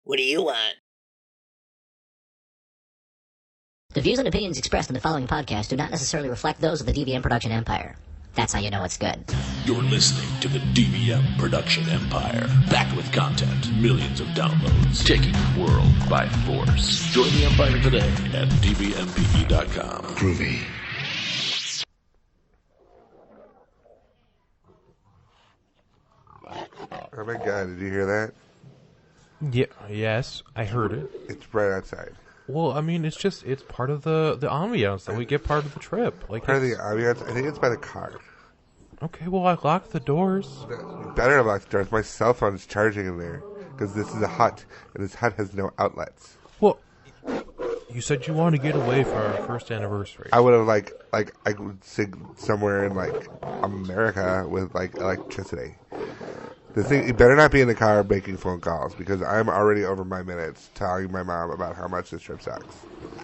What do you want? The views and opinions expressed in the following podcast do not necessarily reflect those of the DVM production empire. That's how you know it's good. You're listening to the DVM production empire. Packed with content, millions of downloads, taking the world by force. Join the empire today at dvmpe.com. Groovy. Oh my god, did you hear that? Yeah, yes, I heard it. It's right outside. Well, I mean, it's part of the ambiance that we get part of the trip. Like Part of the ambiance? I think it's by the car. Okay, well, I locked the doors. You better lock the doors. My cell phone is charging in there. Because this is a hut, and this hut has no outlets. Well, you said you wanted to get away for our first anniversary. I would have, I would sing somewhere in, America with, electricity. The thing, you better not be in the car making phone calls, because I'm already over my minutes telling my mom about how much this trip sucks.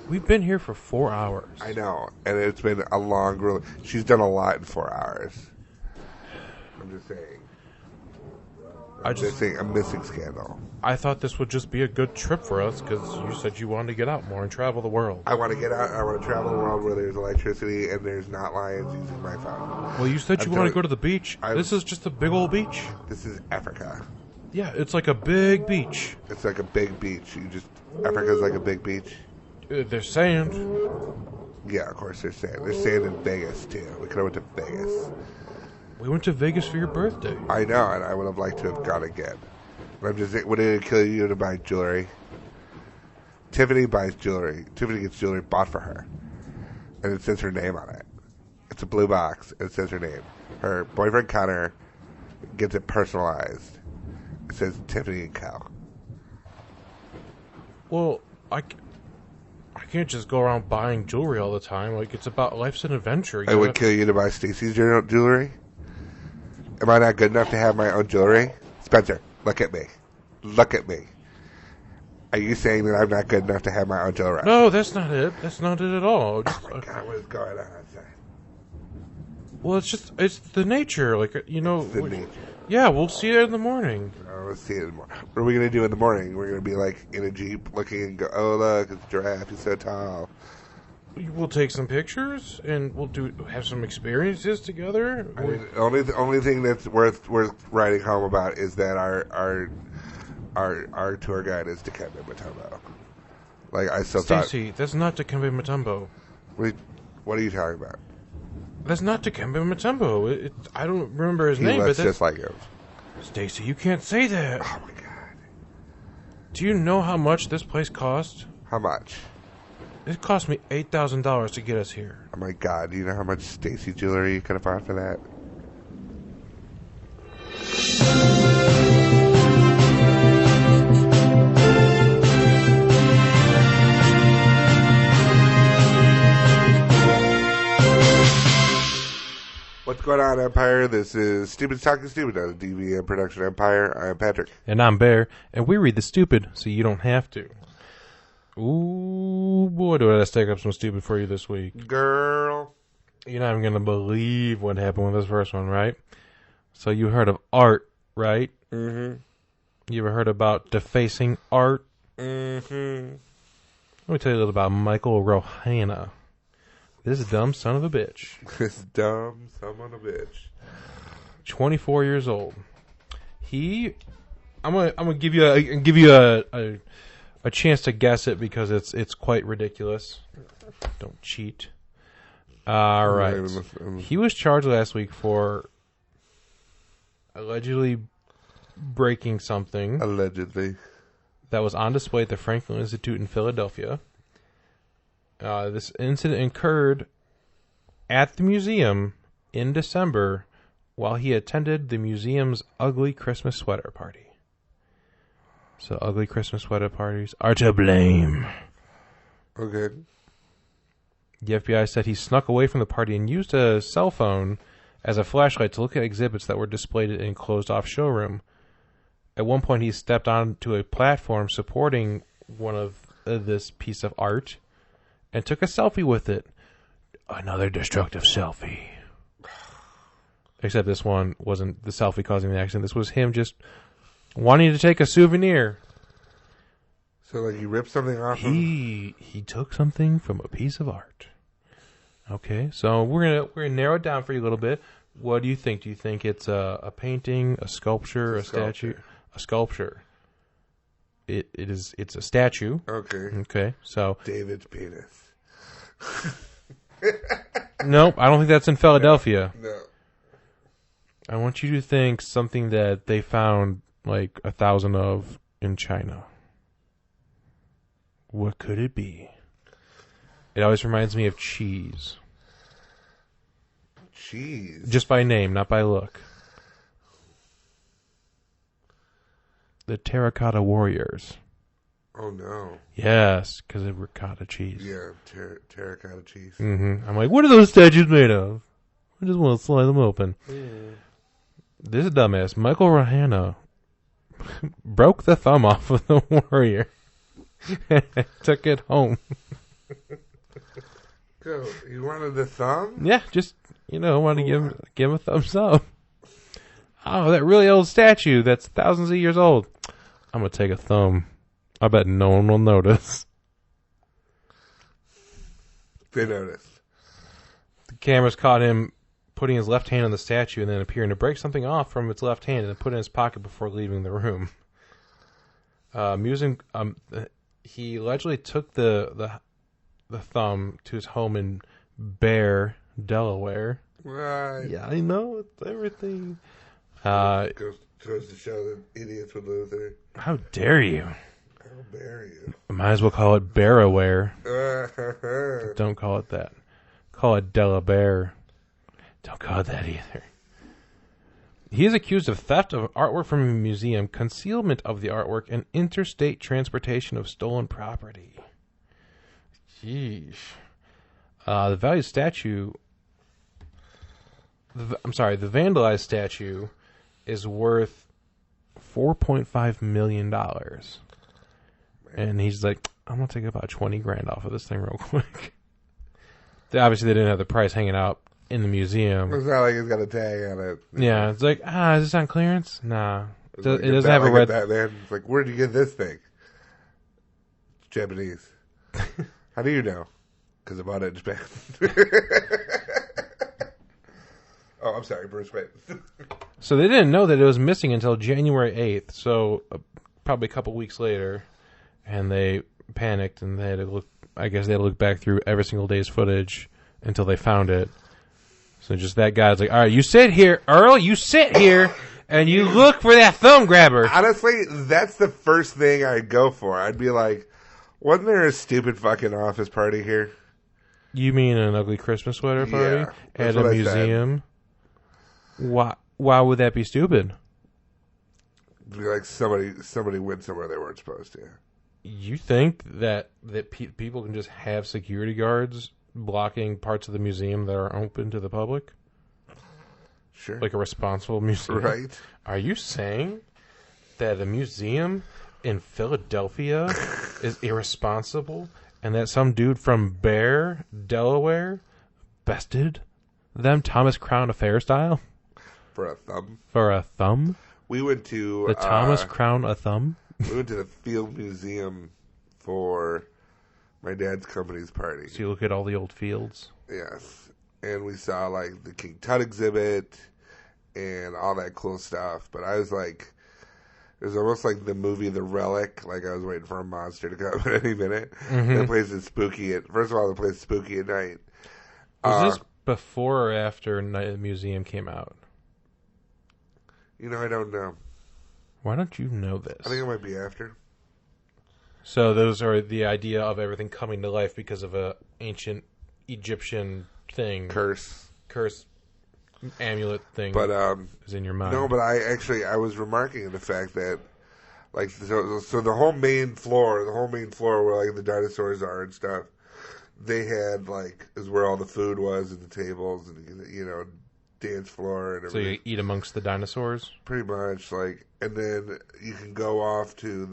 We've been here for 4 hours. I know, and it's been a long road. She's done a lot in 4 hours. I'm just saying. I'm missing scandal. I thought this would just be a good trip for us, because you said you wanted to get out more and travel the world. I want to get out. I want to travel the world where there's electricity and there's not lions using my phone. Well, you said you want to go to the beach. This is just a big old beach. This is Africa. Yeah, it's like a big beach. It's like a big beach. Africa's like a big beach. There's sand. Yeah, of course there's sand. There's sand in Vegas, too. We could have went to Vegas. We went to Vegas for your birthday. I know, and I would have liked to have gone again. But I'm just saying, would it kill you to buy jewelry? Tiffany buys jewelry. Tiffany gets jewelry bought for her. And it says her name on it. It's a blue box, and it says her name. Her boyfriend, Connor, gets it personalized. It says Tiffany and Co. Well, I can't just go around buying jewelry all the time. Like, it's about life's an adventure. It would kill you to buy Stacy's jewelry? Am I not good enough to have my own jewelry? Spencer, look at me. Look at me. Are you saying that I'm not good enough to have my own jewelry? No, that's not it. That's not it at all. Oh my god, what is going on outside? Well, it's the nature. Like, It's the nature. Yeah, we'll see it in the morning. Oh, let's see it in the morning. What are we going to do in the morning? We're going to be in a Jeep looking and go, oh look, it's a giraffe, he's so tall. We'll take some pictures and we'll have some experiences together. I mean, the only thing that's worth writing home about is that our tour guide is Dikembe Mutombo. I still Stacy, that's not Dikembe Mutombo. What are you talking about? That's not Dikembe Mutombo. I don't remember his name, He but looks that's just like him. Stacy, you can't say that. Oh my god. Do you know how much this place cost? How much? It cost me $8,000 to get us here. Oh my god, do you know how much Stacy jewelry you could have bought for that? What's going on, Empire? This is Stupid Talking Stupid on the DVM Production Empire. I'm Patrick. And I'm Bear, and we read the stupid so you don't have to. Ooh, boy, do I stack up some stupid for you this week. Girl. You're not even going to believe what happened with this first one, right? So you heard of art, right? Mm-hmm. You ever heard about defacing art? Mm-hmm. Let me tell you a little about Michael Rohana. This dumb son of a bitch. This dumb son of a bitch. 24 years old. I'm gonna give you a chance to guess it because it's quite ridiculous. Don't cheat. All right. He was charged last week for allegedly breaking something. Allegedly. That was on display at the Franklin Institute in Philadelphia. This incident occurred at the museum in December while he attended the museum's ugly Christmas sweater party. So ugly Christmas sweater parties are to blame. Okay. The FBI said he snuck away from the party and used a cell phone as a flashlight to look at exhibits that were displayed in a closed-off showroom. At one point, he stepped onto a platform supporting one of this piece of art and took a selfie with it. Another destructive selfie. Except this one wasn't the selfie causing the accident. This was him just wanting to take a souvenir. So, like, he ripped something off He took something from a piece of art. Okay, so we're gonna narrow it down for you a little bit. What do you think? Do you think it's a painting, a sculpture, a statue? A sculpture. It's a statue. Okay. Okay, so David's penis. Nope, I don't think that's in Philadelphia. No. I want you to think something that they found like 1,000 of in China. What could it be? It always reminds me of cheese. Cheese. Just by name, not by look. The Terracotta Warriors. Oh, no. Yes, because of ricotta cheese. Yeah, terracotta cheese. Mm-hmm. I'm like, what are those statues made of? I just want to slide them open. This is dumbass. Michael Rahana broke the thumb off of the warrior. Took it home. So, you wanted the thumb? Yeah, just, wanted to give him a thumbs up. Oh, that really old statue that's thousands of years old. I'm going to take a thumb. I bet no one will notice. They noticed. The cameras caught him putting his left hand on the statue and then appearing to break something off from its left hand and put it in his pocket before leaving the room. He allegedly took the thumb to his home in Bear, Delaware. Right. Yeah, I know. It's everything. Goes to show that idiots would lose there. How dare you? How dare you? Might as well call it Bearaware. Don't call it that. Call it Delaware. Don't call it that either. He is accused of theft of artwork from a museum, concealment of the artwork, and interstate transportation of stolen property. Sheesh. The valued statue... the vandalized statue is worth $4.5 million. And he's like, I'm going to take about 20 grand off of this thing real quick. Obviously, they didn't have the price hanging out in the museum. It's not like it's got a tag on it. Yeah, it's like, is this on clearance? Nah. It doesn't have a red... It's like, where'd you get this thing? It's Japanese. How do you know? Because I bought it in Japan. Oh, I'm sorry, Bruce Wayne. So they didn't know that it was missing until January 8th, so probably a couple weeks later, and they panicked, and they had to look... I guess they had to look back through every single day's footage until they found it. So just that guy's like, all right, you sit here, Earl, you sit here, and you look for that thumb grabber. Honestly, that's the first thing I'd go for. I'd be like, wasn't there a stupid fucking office party here? You mean an ugly Christmas sweater party at a museum? Why would that be stupid? Be like somebody went somewhere they weren't supposed to. You think that people can just have security guards blocking parts of the museum that are open to the public? Sure. Like a responsible museum? Right. Are you saying that a museum in Philadelphia is irresponsible and that some dude from Bear, Delaware, bested them Thomas Crown Affair style? For a thumb? For a thumb? We went to... The Thomas Crown a thumb? We went to the Field Museum for my dad's company's party. So you look at all the old fields? Yes. And we saw, like, the King Tut exhibit and all that cool stuff. But I was like... It was almost like the movie The Relic. Like, I was waiting for a monster to come at any minute. Mm-hmm. That place is spooky. First of all, the place is spooky at night. Was this before or after Night at the Museum came out? I don't know. Why don't you know this? I think it might be after. So those are the idea of everything coming to life because of a ancient Egyptian thing. Curse. Amulet thing. But, is in your mind. No, but I was remarking the fact that, like, so the whole main floor where, like, the dinosaurs are and stuff, they had, like, is where all the food was and the tables and, dance floor and everything. So you eat amongst the dinosaurs? Pretty much, like, and then you can go off to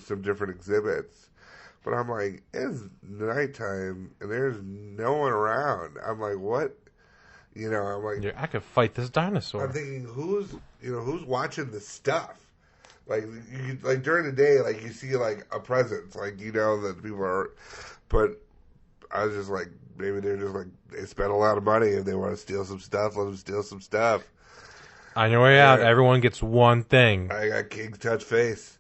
some different exhibits. But I'm like, it's nighttime and there's no one around. I'm like, what? I'm like, I could fight this dinosaur. I'm thinking, who's watching this stuff? Like like during the day, like you see like a presence, like you know that people are. But I was just like, maybe they're just like they spent a lot of money and they want to steal some stuff. Let them steal some stuff. On your way out, everyone gets one thing. I got King's Touch face.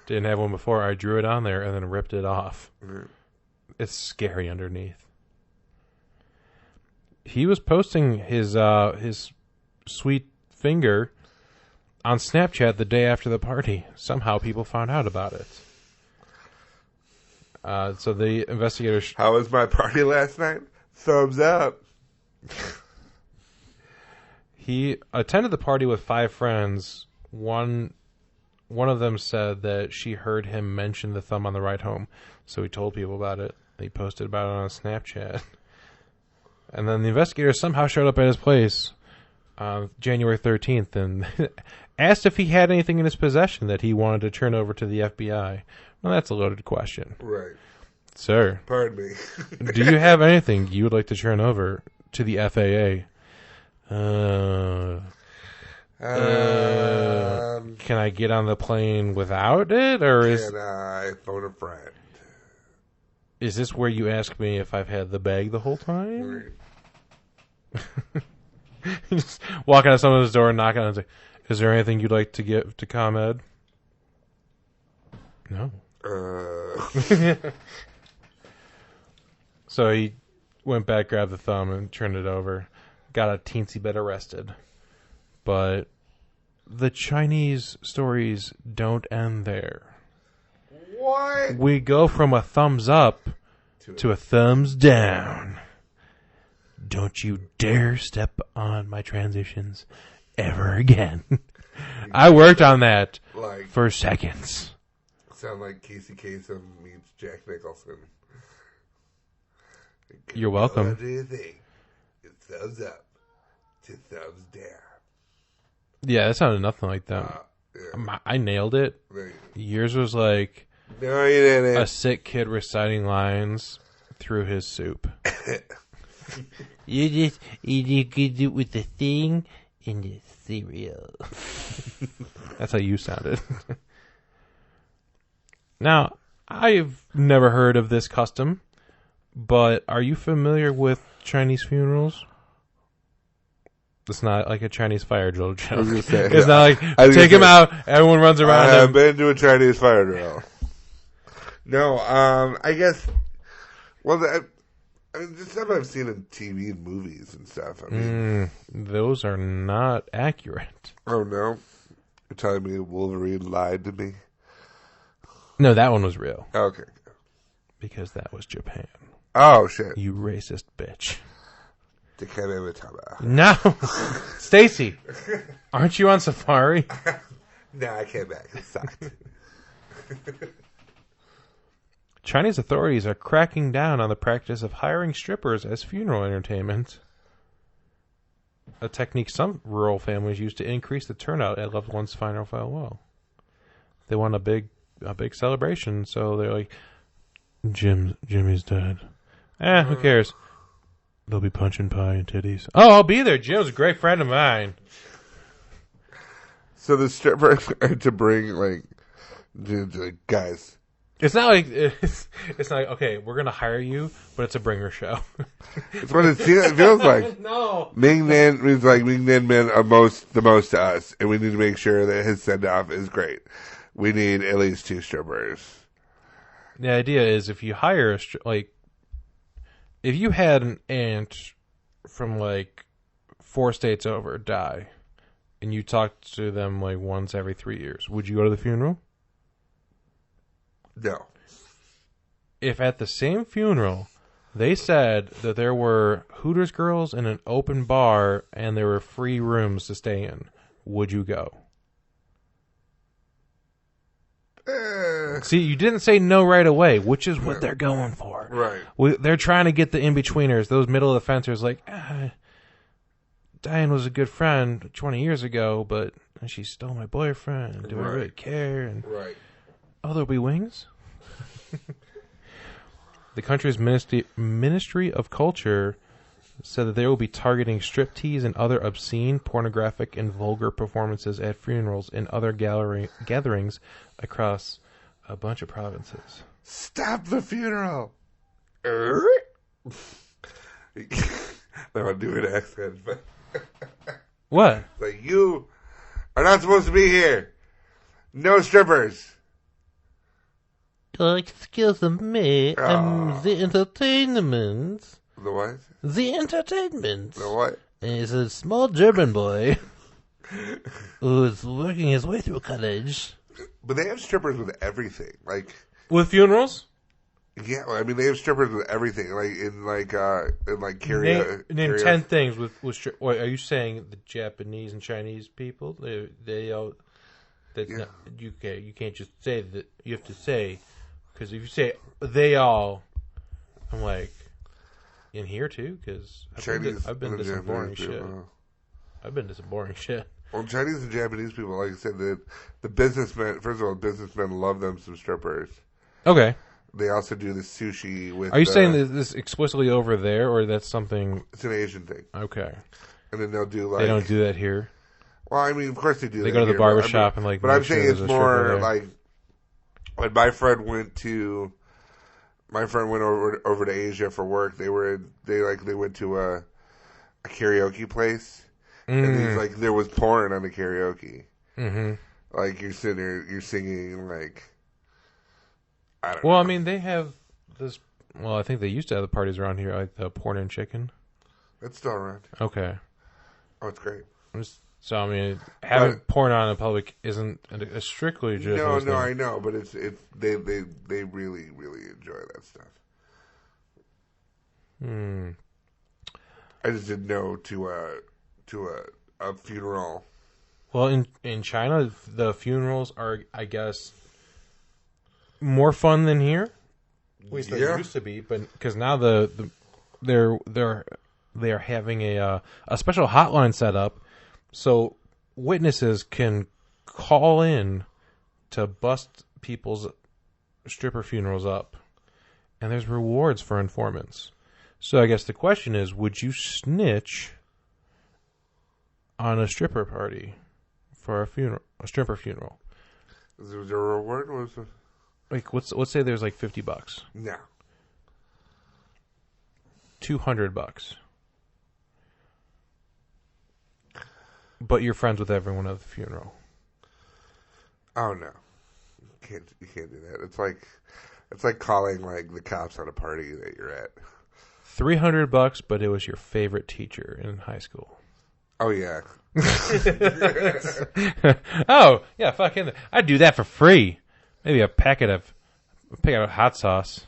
Didn't have one before. I drew it on there and then ripped it off. Mm-hmm. It's scary underneath. He was posting his sweet finger on Snapchat the day after the party. Somehow people found out about it. So the investigators... How was my party last night? Thumbs up. He attended the party with 5 friends. One of them said that she heard him mention the thumb on the ride home. So he told people about it. He posted about it on Snapchat. And then the investigators somehow showed up at his place on January 13th and asked if he had anything in his possession that he wanted to turn over to the FBI. Well, that's a loaded question. Right. Sir. Pardon me. Do you have anything you would like to turn over to the FAA? Can I get on the plane without it? Or Can I phone a friend? Is this where you ask me if I've had the bag the whole time? Just walking out someone's door and knocking on it. Is there anything you'd like to give to ComEd? No. So he went back, grabbed the thumb, and turned it over. Got a teensy bit arrested. But the Chinese stories don't end there. What? We go from a thumbs up to a thumbs down. Don't you dare step on my transitions ever again. I worked on that for seconds. Sound like Casey Kasem meets Jack Nicholson. You're welcome. What do you think? It's thumbs up to thumbs down. Yeah, that sounded nothing like that. Yeah. I nailed it. Yours was like No, you didn't. a sick kid reciting lines through his soup. You could do it with the thing in the cereal. That's how you sounded. Now, I've never heard of this custom, but are you familiar with Chinese funerals? It's not like a Chinese fire drill joke. It's not like, take him out, everyone runs around I have him. been to a Chinese fire drill. No, I guess, well, I mean, just stuff I've seen in TV and movies and stuff. I mean, those are not accurate. Oh, no? You're telling me Wolverine lied to me? No, that one was real. Okay. Because that was Japan. Oh, shit. You racist bitch. No! Stacy, aren't you on safari? No, I came back. It sucked. Chinese authorities are cracking down on the practice of hiring strippers as funeral entertainment. A technique some rural families use to increase the turnout at loved one's final farewell. They want a big celebration, so they're like, Jimmy's dead. Who cares? They'll be punching pie and titties. Oh, I'll be there. Jim's a great friend of mine. So the strippers are to bring, like, guys. It's not like, okay, we're going to hire you, but it's a bringer show. It's what it feels like. No. Ming-Nan means like Ming-Nan men are the most to us, and we need to make sure that his send-off is great. We need at least 2 strippers. The idea is if you hire if you had an aunt from like 4 states over die, and you talked to them like once every 3 years, would you go to the funeral? No. If at the same funeral they said that there were Hooters girls in an open bar and there were free rooms to stay in, would you go? See, you didn't say no right away, which is what they're going for. Right. They're trying to get the in-betweeners, those middle of the fencers, like, Diane was a good friend 20 years ago, but she stole my boyfriend. Do I really care? And, oh, there'll be wings? The country's Ministry of Culture said that they will be targeting striptease and other obscene, pornographic, and vulgar performances at funerals and other gatherings across a bunch of provinces. Stop the funeral! I want to do an accent, but What? like, you are not supposed to be here. No strippers. Excuse me, the entertainment. The what? The entertainment. The what? Is a small German boy who is working his way through college. But they have strippers with everything. Like, With funerals? yeah, I mean, they have strippers with everything. Like, in karaoke. Name 10 things with Wait, are you saying the Japanese and Chinese people? They all... Yeah. You can't just say that. You have to say... Because if you say they all... I'm like... In here, too? Because I've been to some boring shit. I've been to some boring shit. Well, Chinese and Japanese people, like I said, the businessmen, first of all, businessmen love them some strippers. Okay. They also do the sushi with... Are you saying that this explicitly over there, or that's something... It's an Asian thing. Okay. And then they'll do, like... They don't do that here? Well, I mean, of course they do. They go to the barbershop and, like... But I'm saying it's more, like... When my friend went over to Asia for work. They went to a karaoke place, and he's like, there was porn on the karaoke. Mm-hmm. Like, you're sitting there, you're singing, like, I don't know. Well, I mean, they have this. Well, I think they used to have the parties around here, like the porn and chicken. It's still around. Okay. Oh, it's great. So, I mean, having porn on in public isn't a strictly Japanese thing. No, I know, but they really, really enjoy that stuff. I just didn't know to a funeral. Well, in China, the funerals are, I guess, more fun than here. At least they used to be, but because now they're having a special hotline set up. So witnesses can call in to bust people's stripper funerals up. And there's rewards for informants. So I guess the question is, would you snitch on a stripper party for a stripper funeral? Is there a reward? Like, let's say there's like $50. No. $200. But you're friends with everyone at the funeral. Oh no, you can't do that. It's like calling like the cops on a party that you're at. $300, but it was your favorite teacher in high school. Oh yeah. Oh yeah, fucking! I'd do that for free. Maybe a packet of hot sauce,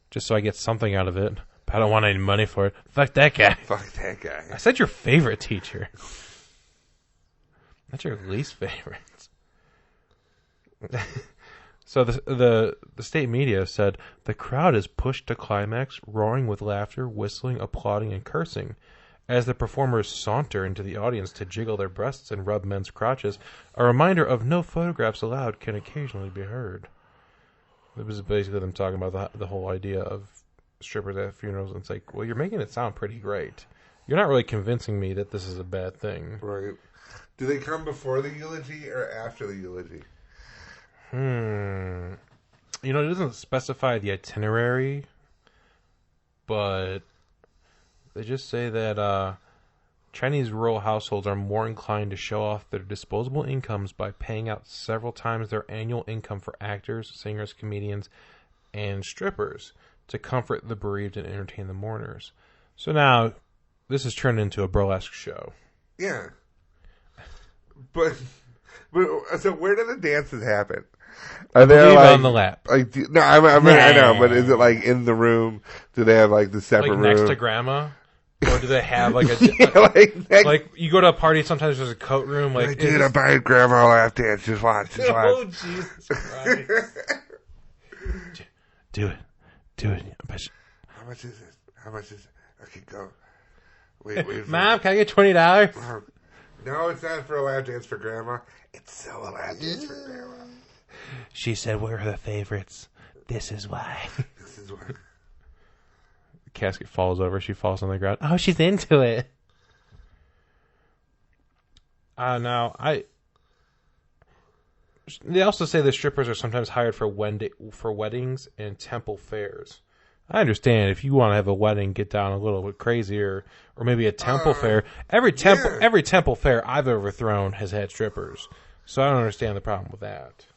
just so I get something out of it. But I don't want any money for it. Fuck that guy. Fuck that guy. I said your favorite teacher. That's your least favorite. So the state media said the crowd is pushed to climax, roaring with laughter, whistling, applauding, and cursing. As the performers saunter into the audience to jiggle their breasts and rub men's crotches, a reminder of no photographs allowed can occasionally be heard. It was basically them talking about the whole idea of strippers at funerals. And it's like, well, you're making it sound pretty great. You're not really convincing me that this is a bad thing. Right. Do they come before the eulogy or after the eulogy? You know, it doesn't specify the itinerary, but they just say that Chinese rural households are more inclined to show off their disposable incomes by paying out several times their annual income for actors, singers, comedians, and strippers to comfort the bereaved and entertain the mourners. So now, this has turned into a burlesque show. Yeah. But so where do the dances happen? Are they like on the lap? Like, no, I know, but is it like in the room? Do they have like the separate like room next to grandma, or do they have like a yeah, like you go to a party? Sometimes there's a coat room. Like, dude, I'm buying grandma a lap dance. Just watch. Oh Jesus Christ! Do it. How much is it? Okay, go. Wait. Mom, can I get $20? No, it's not for a lap dance for grandma. It's so a lap dance for grandma. She said we're the favorites. This is why. casket falls over. She falls on the ground. Oh, she's into it. Now, they also say the strippers are sometimes hired for weddings and temple fairs. I understand if you want to have a wedding, get down a little bit crazier, or maybe a temple fair. Every temple fair I've ever thrown has had strippers, so I don't understand the problem with that.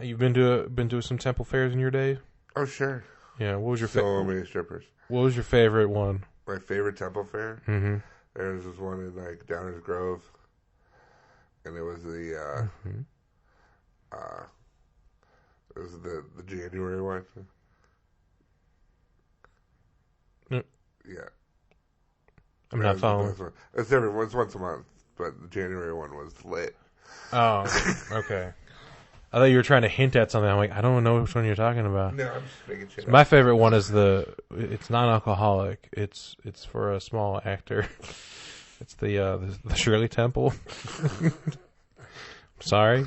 You've been to some temple fairs in your day? Oh, sure. Yeah. What was your so many strippers? What was your favorite one? My favorite temple fair? Mm-hmm. There was this one in like Downers Grove, and it was the it was the January one. Mm. Yeah. I'm not following. It's once a month, but the January one was lit. Oh, okay. I thought you were trying to hint at something. I'm like, I don't know which one you're talking about. No, I'm just making shit up. My favorite one is it's non-alcoholic. It's for a small actor. It's the Shirley Temple. Sorry.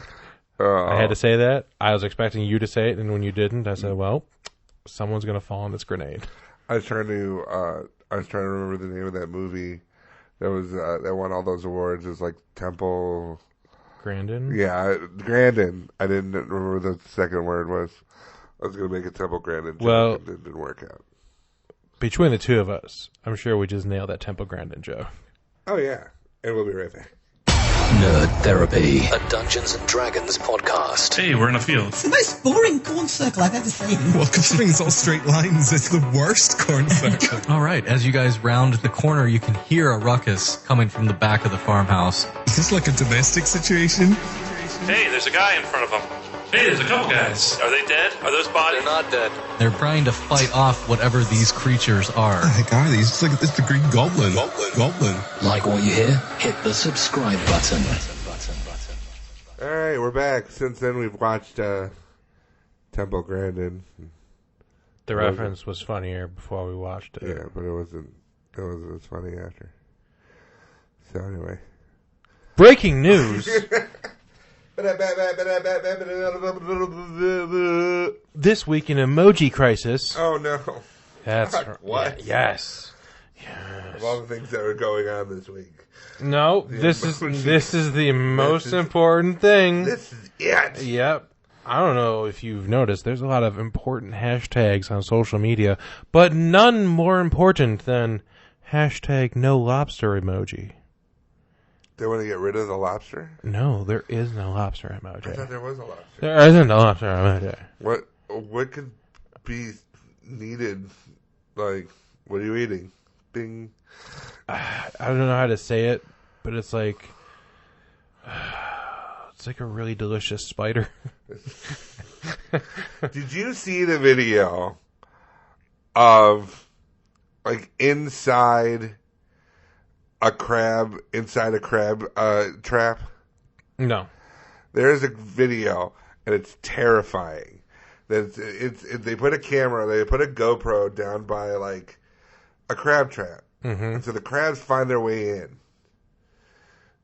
I had to say that. I was expecting you to say it, and when you didn't, I said, well, someone's going to fall on this grenade. I was trying to remember the name of that movie that was that won all those awards. It was like Temple... Grandin? Yeah, Grandin. I didn't remember what the second word was. I was going to make a Temple Grandin joke, well, and it didn't work out. Between the two of us, I'm sure we just nailed that Temple Grandin joke. Oh, yeah. And we'll be right back. Nerd Therapy, a Dungeons and Dragons podcast. Hey, we're in a field. It's the most boring corn circle I've ever seen. Well, considering it's all straight lines, it's the worst corn circle. All right, as you guys round the corner, you can hear a ruckus coming from the back of the farmhouse. Is this like a domestic situation? Hey, there's a guy in front of them. Hey, there's a couple guys. Are they dead? Are those bodies? They're not dead. They're trying to fight off whatever these creatures are. What the heck are these? It's the Green Goblin. Goblin. Like what you hear? Hit the subscribe button. All right, we're back. Since then, we've watched Temple Grandin. The reference was funnier before we watched it. Yeah, but it wasn't. It was funny after. So anyway, breaking news. This week in Emoji Crisis. Oh no! That's what? Yes. Of all the things that were going on this week. No, this is the most important thing. This is it. Yep. I don't know if you've noticed, there's a lot of important hashtags on social media, but none more important than hashtag no lobster emoji. They want to get rid of the lobster? No, there is no lobster emoji. I thought there was a lobster. There isn't a lobster emoji. What could be needed? Like, what are you eating? Bing. I don't know how to say it, but it's like a really delicious spider. Did you see the video of like inside a crab trap? No. There's a video and it's terrifying. They put a GoPro down by like a crab trap. Mm-hmm. And so the crabs find their way in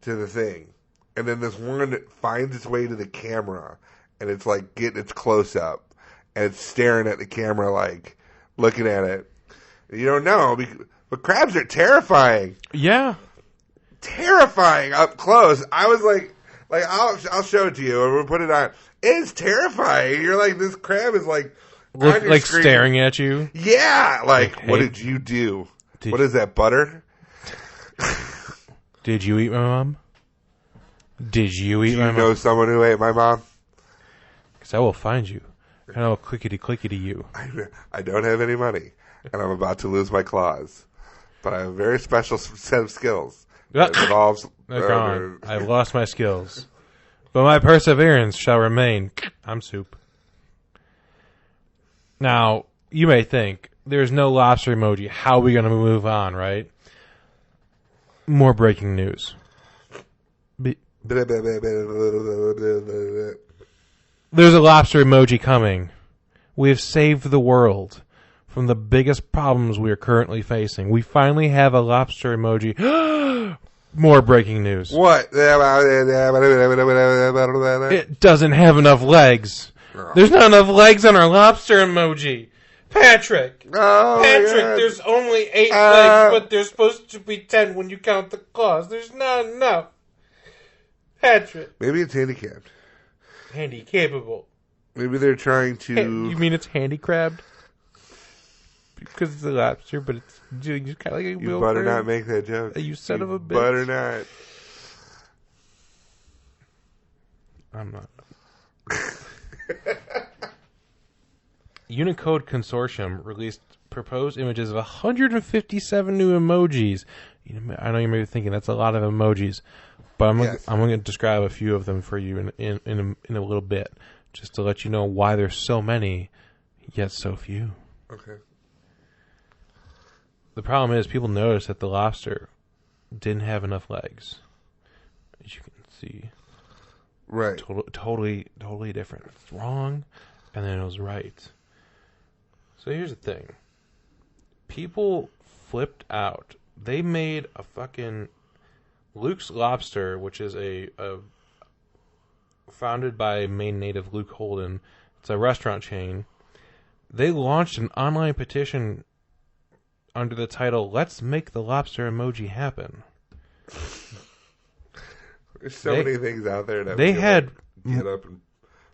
to the thing. And then this one finds its way to the camera and it's like getting its close up and it's staring at the camera like looking at it. You don't know, but crabs are terrifying. Yeah. Terrifying up close. I was like I'll show it to you and we'll put it on. It's terrifying. You're like, this crab is like on your screen. Staring at you. Yeah. Like, what did you do? What is that, butter? Did you eat my mom? Did you eat my mom? Do you know someone who ate my mom? Because I will find you. And I will clickety-clickety you. I don't have any money. And I'm about to lose my claws. But I have a very special set of skills. That involves... They're gone. I've lost my skills. But my perseverance shall remain. I'm soup. Now, you may think, there's no lobster emoji. How are we going to move on, right? More breaking news. There's a lobster emoji coming. We have saved the world from the biggest problems we are currently facing. We finally have a lobster emoji. More breaking news. What? It doesn't have enough legs. There's not enough legs on our lobster emoji. Patrick! Oh, Patrick, my God. there's only 8 legs, but there's supposed to be 10 when you count the claws. There's not enough. Patrick. Maybe it's handicapped. Handy-capable. Maybe they're trying to... You mean it's handy-crabbed? Because it's a lobster, but it's just kind of like a You better not make that joke. You son of a bitch. Better not. I'm not. Unicode Consortium released proposed images of 157 new emojis. I know you may be thinking that's a lot of emojis, but I'm going to describe a few of them for you in a little bit, just to let you know why there's so many, yet so few. Okay. The problem is people noticed that the lobster didn't have enough legs, as you can see. Right. Totally different. It's wrong, and then it was right. So here's the thing. People flipped out. They made a fucking Luke's Lobster, which is a founded by Maine native Luke Holden. It's a restaurant chain. They launched an online petition under the title, "Let's make the lobster emoji happen." There's so many things out there that they had get up and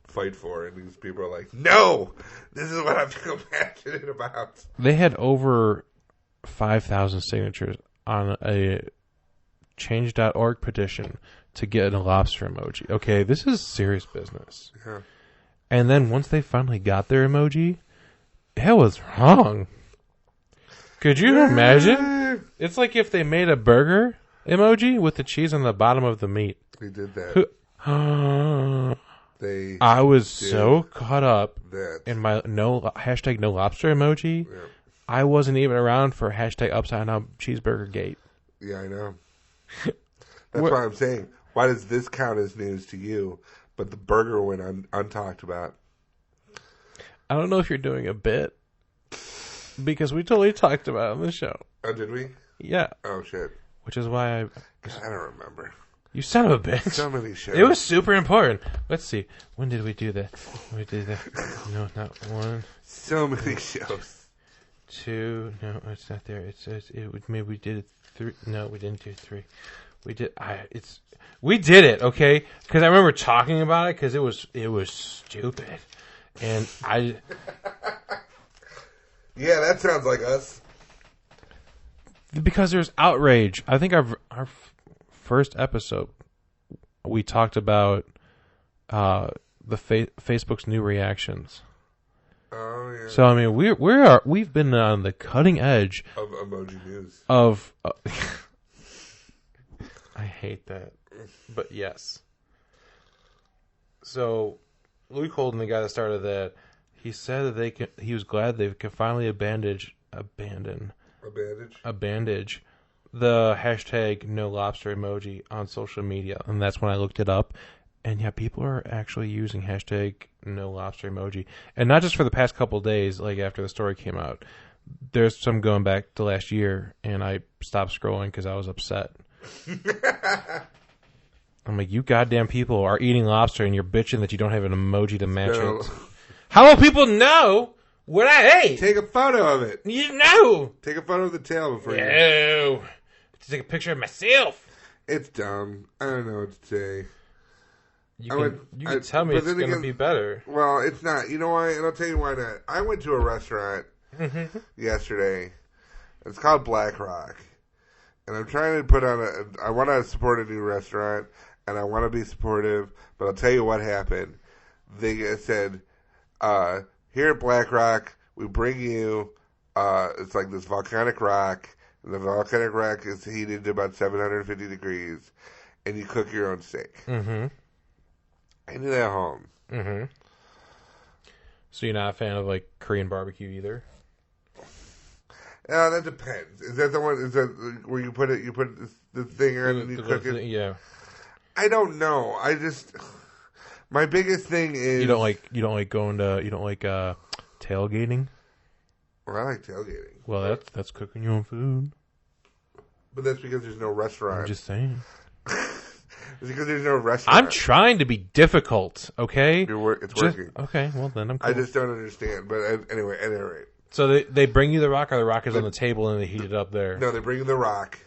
fight for, and these people are like, "No, this is what I'm so passionate about." They had over 5,000 signatures on a change.org petition to get a lobster emoji. Okay, this is serious business. Yeah. And then once they finally got their emoji, it was wrong. Could you imagine? It's like if they made a burger emoji with the cheese on the bottom of the meat. They did that. I was so caught up that. in my hashtag no lobster emoji. Yeah. I wasn't even around for hashtag upside down cheeseburger gate. Yeah, I know. That's why I'm saying, why does this count as news to you, but the burger went untalked about? I don't know if you're doing a bit, because we totally talked about it on the show. Oh, did we? Yeah. Oh, shit. Which is why I don't remember. You son of a bitch. So many shows. It was super important. Let's see. When did we do that? We did that. No, not 1. So many shows. 2. No, it's not there. Maybe we did it 3. No, we didn't do 3. We did. We did it. Okay, because I remember talking about it because it was stupid, and I. Yeah, that sounds like us. Because there's outrage. I think our first episode we talked about the Facebook's new reactions. Oh yeah. So I mean we've been on the cutting edge of emoji news. Of I hate that, but yes. So Luke Holden, the guy that started that, he said that he was glad they could finally abandon the hashtag no lobster emoji on social media. And that's when I looked it up. And yeah, people are actually using hashtag no lobster emoji. And not just for the past couple of days, like after the story came out. There's some going back to last year, and I stopped scrolling because I was upset. I'm like, you goddamn people are eating lobster and you're bitching that you don't have an emoji to match it. How will people know what I ate? Take a photo of it. You know. Take a photo of the tail before you. No. Take a picture of myself. It's dumb. I don't know what to say. You can tell me it's going to be better. Well, it's not. You know why? And I'll tell you why not. I went to a restaurant yesterday. It's called Black Rock. And I'm trying to put on I want to support a new restaurant, and I want to be supportive, but I'll tell you what happened. They said, here at Black Rock, we bring you, it's like this volcanic rock, and the volcanic rock is heated to about 750 degrees, and you cook your own steak. Mm-hmm. I did that at home. Mm-hmm. So you're not a fan of, like, Korean barbecue either? That depends. Is that the one? Is that where you put it? You put the thing on and you cook it. Yeah. I don't know. I just my biggest thing is you don't like tailgating. Well, I like tailgating. Well, that's cooking your own food. But that's because there's no restaurant. I'm just saying. It's because there's no restaurant. I'm trying to be difficult. Okay. It's working. Okay. Well, then I'm cool. I just don't understand. But anyway, at any rate. So they bring you the rock, or the rock is on the table and they heat it up there? No, they bring you the rock.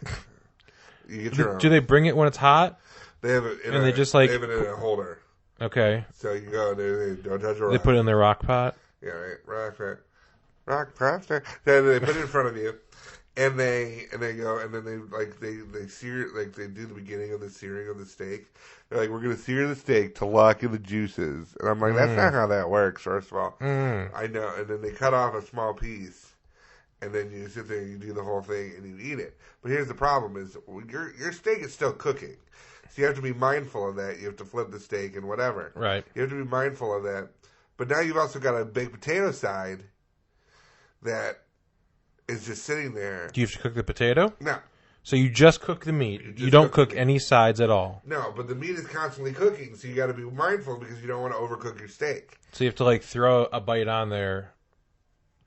You get your own. Do they bring it when it's hot? They have it they just like... They have it in a holder. Okay. So you go, they don't touch a rock. They put it in their rock pot? Yeah, right. Rock pot. Then they put it in front of you. And they go, and then they sear, like they do the beginning of the searing of the steak. They're like, we're going to sear the steak to lock in the juices. And I'm like, that's not how that works, first of all. I know. And then they cut off a small piece, and then you sit there and you do the whole thing and you eat it. But here's the problem is, your steak is still cooking. So you have to be mindful of that. You have to flip the steak and whatever. Right. You have to be mindful of that. But now you've also got a baked potato side that is just sitting there. Do you have to cook the potato? No. So you just cook the meat. You don't cook any sides at all. No, but the meat is constantly cooking, so you got to be mindful because you don't want to overcook your steak. So you have to like throw a bite on there.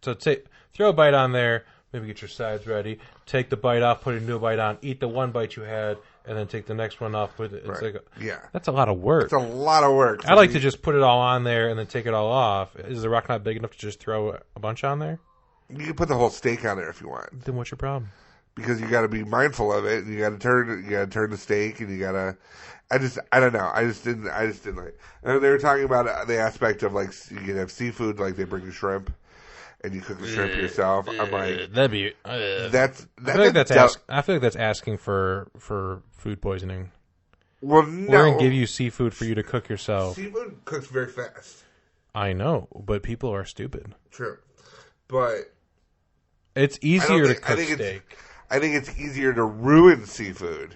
So throw a bite on there, maybe get your sides ready, take the bite off, put a new bite on, eat the one bite you had, and then take the next one off. That's a lot of work. It's a lot of work. I like to just put it all on there and then take it all off. Is the rock not big enough to just throw a bunch on there? You can put the whole steak on there if you want. Then what's your problem? Because you got to be mindful of it. And you got to turn the steak, and you got to. I don't know. I just didn't like. And they were talking about the aspect of like you can have seafood, like they bring you shrimp, and you cook the shrimp yourself. I'm like, that'd be. I feel like that's asking for food poisoning. Well, no. We're gonna give you seafood for you to cook yourself. Seafood cooks very fast. I know, but people are stupid. True, but it's easier to cook steak. I think it's easier to ruin seafood.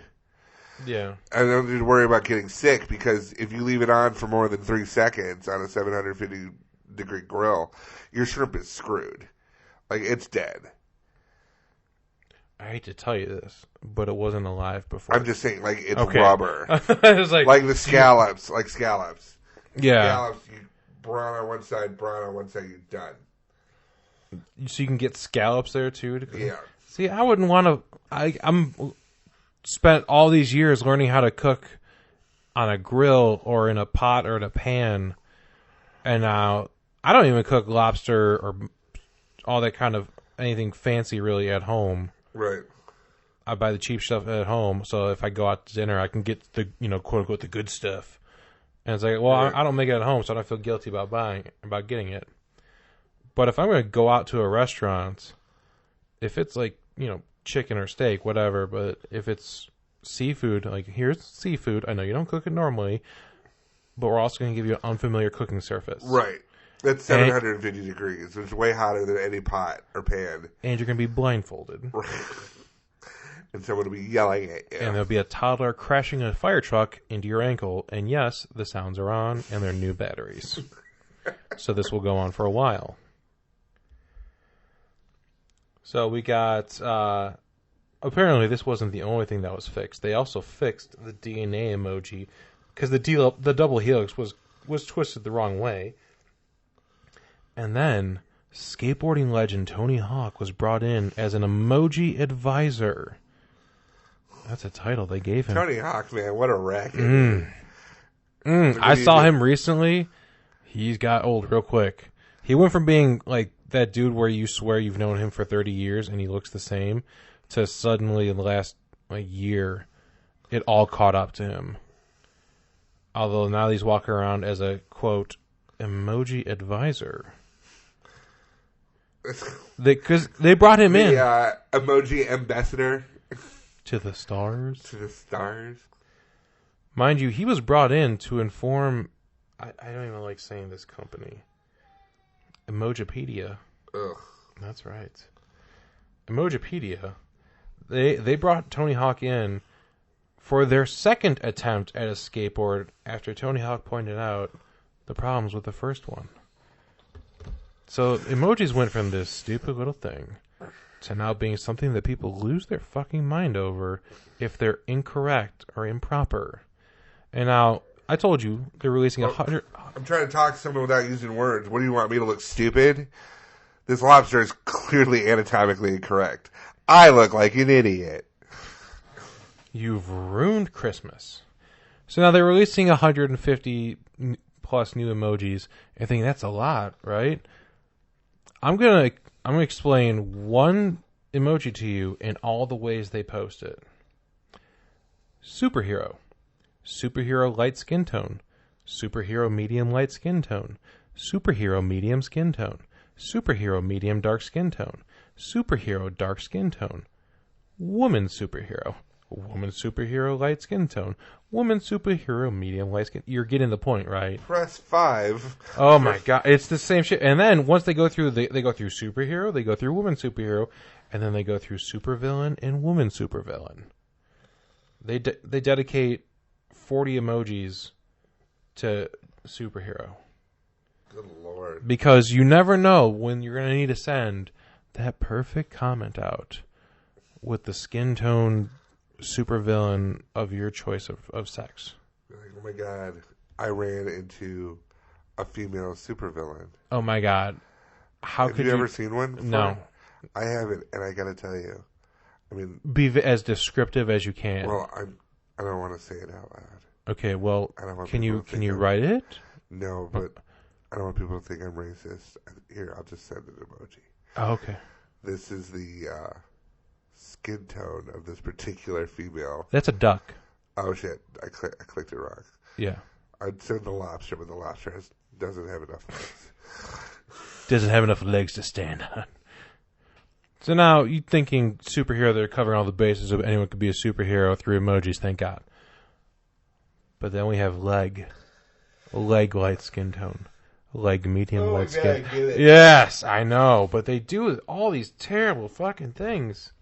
Yeah. I don't need to worry about getting sick because if you leave it on for more than 3 seconds on a 750-degree grill, your shrimp is screwed. Like, it's dead. I hate to tell you this, but it wasn't alive before. I'm just saying, like, it's rubber. It was like the scallops. Like scallops. Yeah. Scallops, you brown on one side, you're done. So you can get scallops there, too? Yeah. See, I wouldn't want to... I'm spent all these years learning how to cook on a grill or in a pot or in a pan, and now I don't even cook lobster or all that kind of anything fancy really at home. Right. I buy the cheap stuff at home, so if I go out to dinner, I can get the quote unquote the good stuff. And it's like, well, right. I don't make it at home, so I don't feel guilty about getting it. But if I'm going to go out to a restaurant, if it's like chicken or steak, whatever, but if it's seafood, like here's seafood, I know you don't cook it normally, but we're also going to give you an unfamiliar cooking surface. Right. That's 750 degrees. It's way hotter than any pot or pan. And you're going to be blindfolded. Right. And someone will be yelling at you. And there'll be a toddler crashing a fire truck into your ankle. And yes, the sounds are on, and they're new batteries. So this will go on for a while. So we got, apparently this wasn't the only thing that was fixed. They also fixed the DNA emoji because the double helix was twisted the wrong way. And then skateboarding legend Tony Hawk was brought in as an emoji advisor. That's a title they gave him. Tony Hawk, man, what a racket. I saw him recently. He got old real quick. He went from being like that dude where you swear you've known him for 30 years and he looks the same to suddenly in the last year, it all caught up to him. Although now he's walking around as a, quote, emoji advisor. Because they brought him in. Emoji ambassador. To the stars. To the stars. Mind you, he was brought in to inform... I don't even like saying this company. Emojipedia. Ugh. That's right. Emojipedia. They brought Tony Hawk in for their second attempt at a skateboard after Tony Hawk pointed out the problems with the first one. So emojis went from this stupid little thing to now being something that people lose their fucking mind over if they're incorrect or improper. And now, I told you, they're releasing 100... I'm trying to talk to someone without using words. What do you want me to look stupid? This lobster is clearly anatomically incorrect. I look like an idiot. You've ruined Christmas. So now they're releasing 150 plus new emojis. I think that's a lot, right? I'm going to I'm going to explain one emoji to you in all the ways they post it. Superhero. Superhero light skin tone. Superhero medium light skin tone. Superhero medium skin tone. Superhero medium dark skin tone. Superhero dark skin tone. Woman superhero. Woman superhero light skin tone. Woman superhero medium light skin. You're getting the point, right? Press 5. Oh my god, it's the same shit. And then once they go through, they go through superhero, they go through woman superhero, and then they go through supervillain and woman supervillain. They dedicate 40 emojis to superhero. Good lord. Because you never know when you're going to need to send that perfect comment out with the skin tone supervillain of your choice of sex. Like, oh my god, I ran into a female supervillain. Oh my god. Have you ever seen one before? No. I haven't, and I gotta tell you. I mean... Be as descriptive as you can. Well, I don't want to say it out loud. Okay, well, I don't want can you I'm, write it? No, but I don't want people to think I'm racist. Here, I'll just send an emoji. Oh, okay. This is the skin tone of this particular female. That's a duck. Oh shit! I clicked it wrong. Yeah. I'd send the lobster, but the lobster doesn't have enough legs. Doesn't have enough legs to stand on. So now you thinking superhero? They're covering all the bases of anyone could be a superhero through emojis. Thank God. But then we have leg light skin tone. Leg medium light skin. Yes, I know, but they do all these terrible fucking things.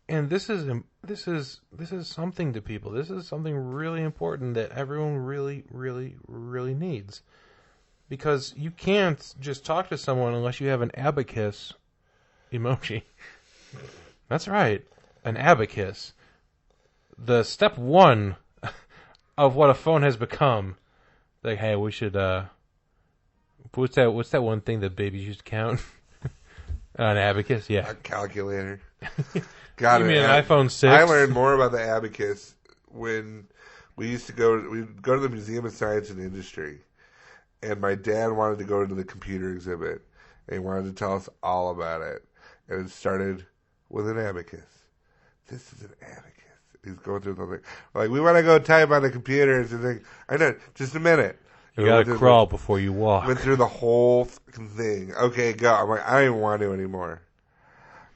And this is something to people. This is something really important that everyone really, really, really needs. Because you can't just talk to someone unless you have an abacus emoji. That's right, an abacus. The step one of what a phone has become. Like, hey, we should. What's that one thing that babies used to count? An abacus, yeah. A calculator. God, you mean an iPhone 6? I learned more about the abacus when we'd go to the Museum of Science and Industry, and my dad wanted to go to the computer exhibit, and he wanted to tell us all about it. And it started with an abacus. This is an abacus. He's going through the thing. Like, we want to go type on the computers and think, I know, just a minute. You gotta crawl before you walk. Went through the whole thing. Okay, go. I'm like, I don't even want to anymore.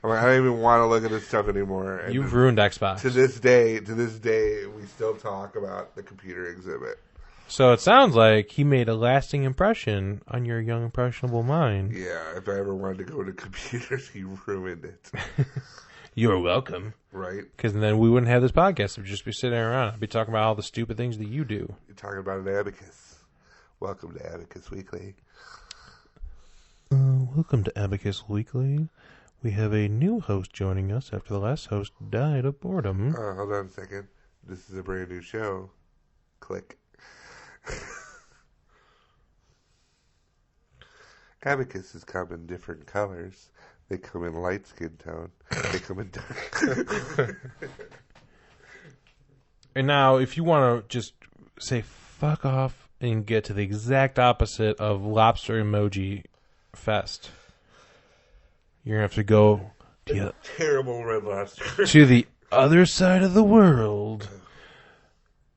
I'm like, I don't even want to look at this stuff anymore. And you've ruined Xbox. To this day, we still talk about the computer exhibit. So it sounds like he made a lasting impression on your young, impressionable mind. Yeah, if I ever wanted to go to computers, he ruined it. You're welcome. Right. Because then we wouldn't have this podcast. We'd just be sitting around. I'd be talking about all the stupid things that you do. You're talking about an abacus. Welcome to Abacus Weekly. Welcome to Abacus Weekly. We have a new host joining us after the last host died of boredom. Hold on a second. This is a brand new show. Click. Abacuses come in different colors. They come in light skin tone. They come in dark. And now, if you want to just say fuck off and get to the exact opposite of Lobstermojifest, you're going to have to go to terrible red lobster. To the other side of the world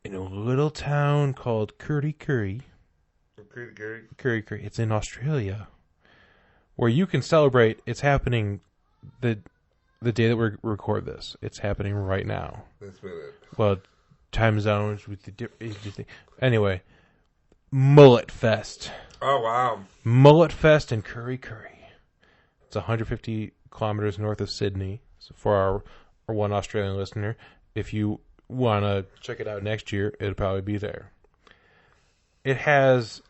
in a little town called Curry. Curry. It's in Australia, where you can celebrate. It's happening the day that we record this. It's happening right now. This minute. Well, time zones with the anyway. Mullet Fest. Oh, wow. Mullet Fest in Curry. It's 150 kilometers north of Sydney. So for our one Australian listener, if you want to check it out next year, it'll probably be there. It's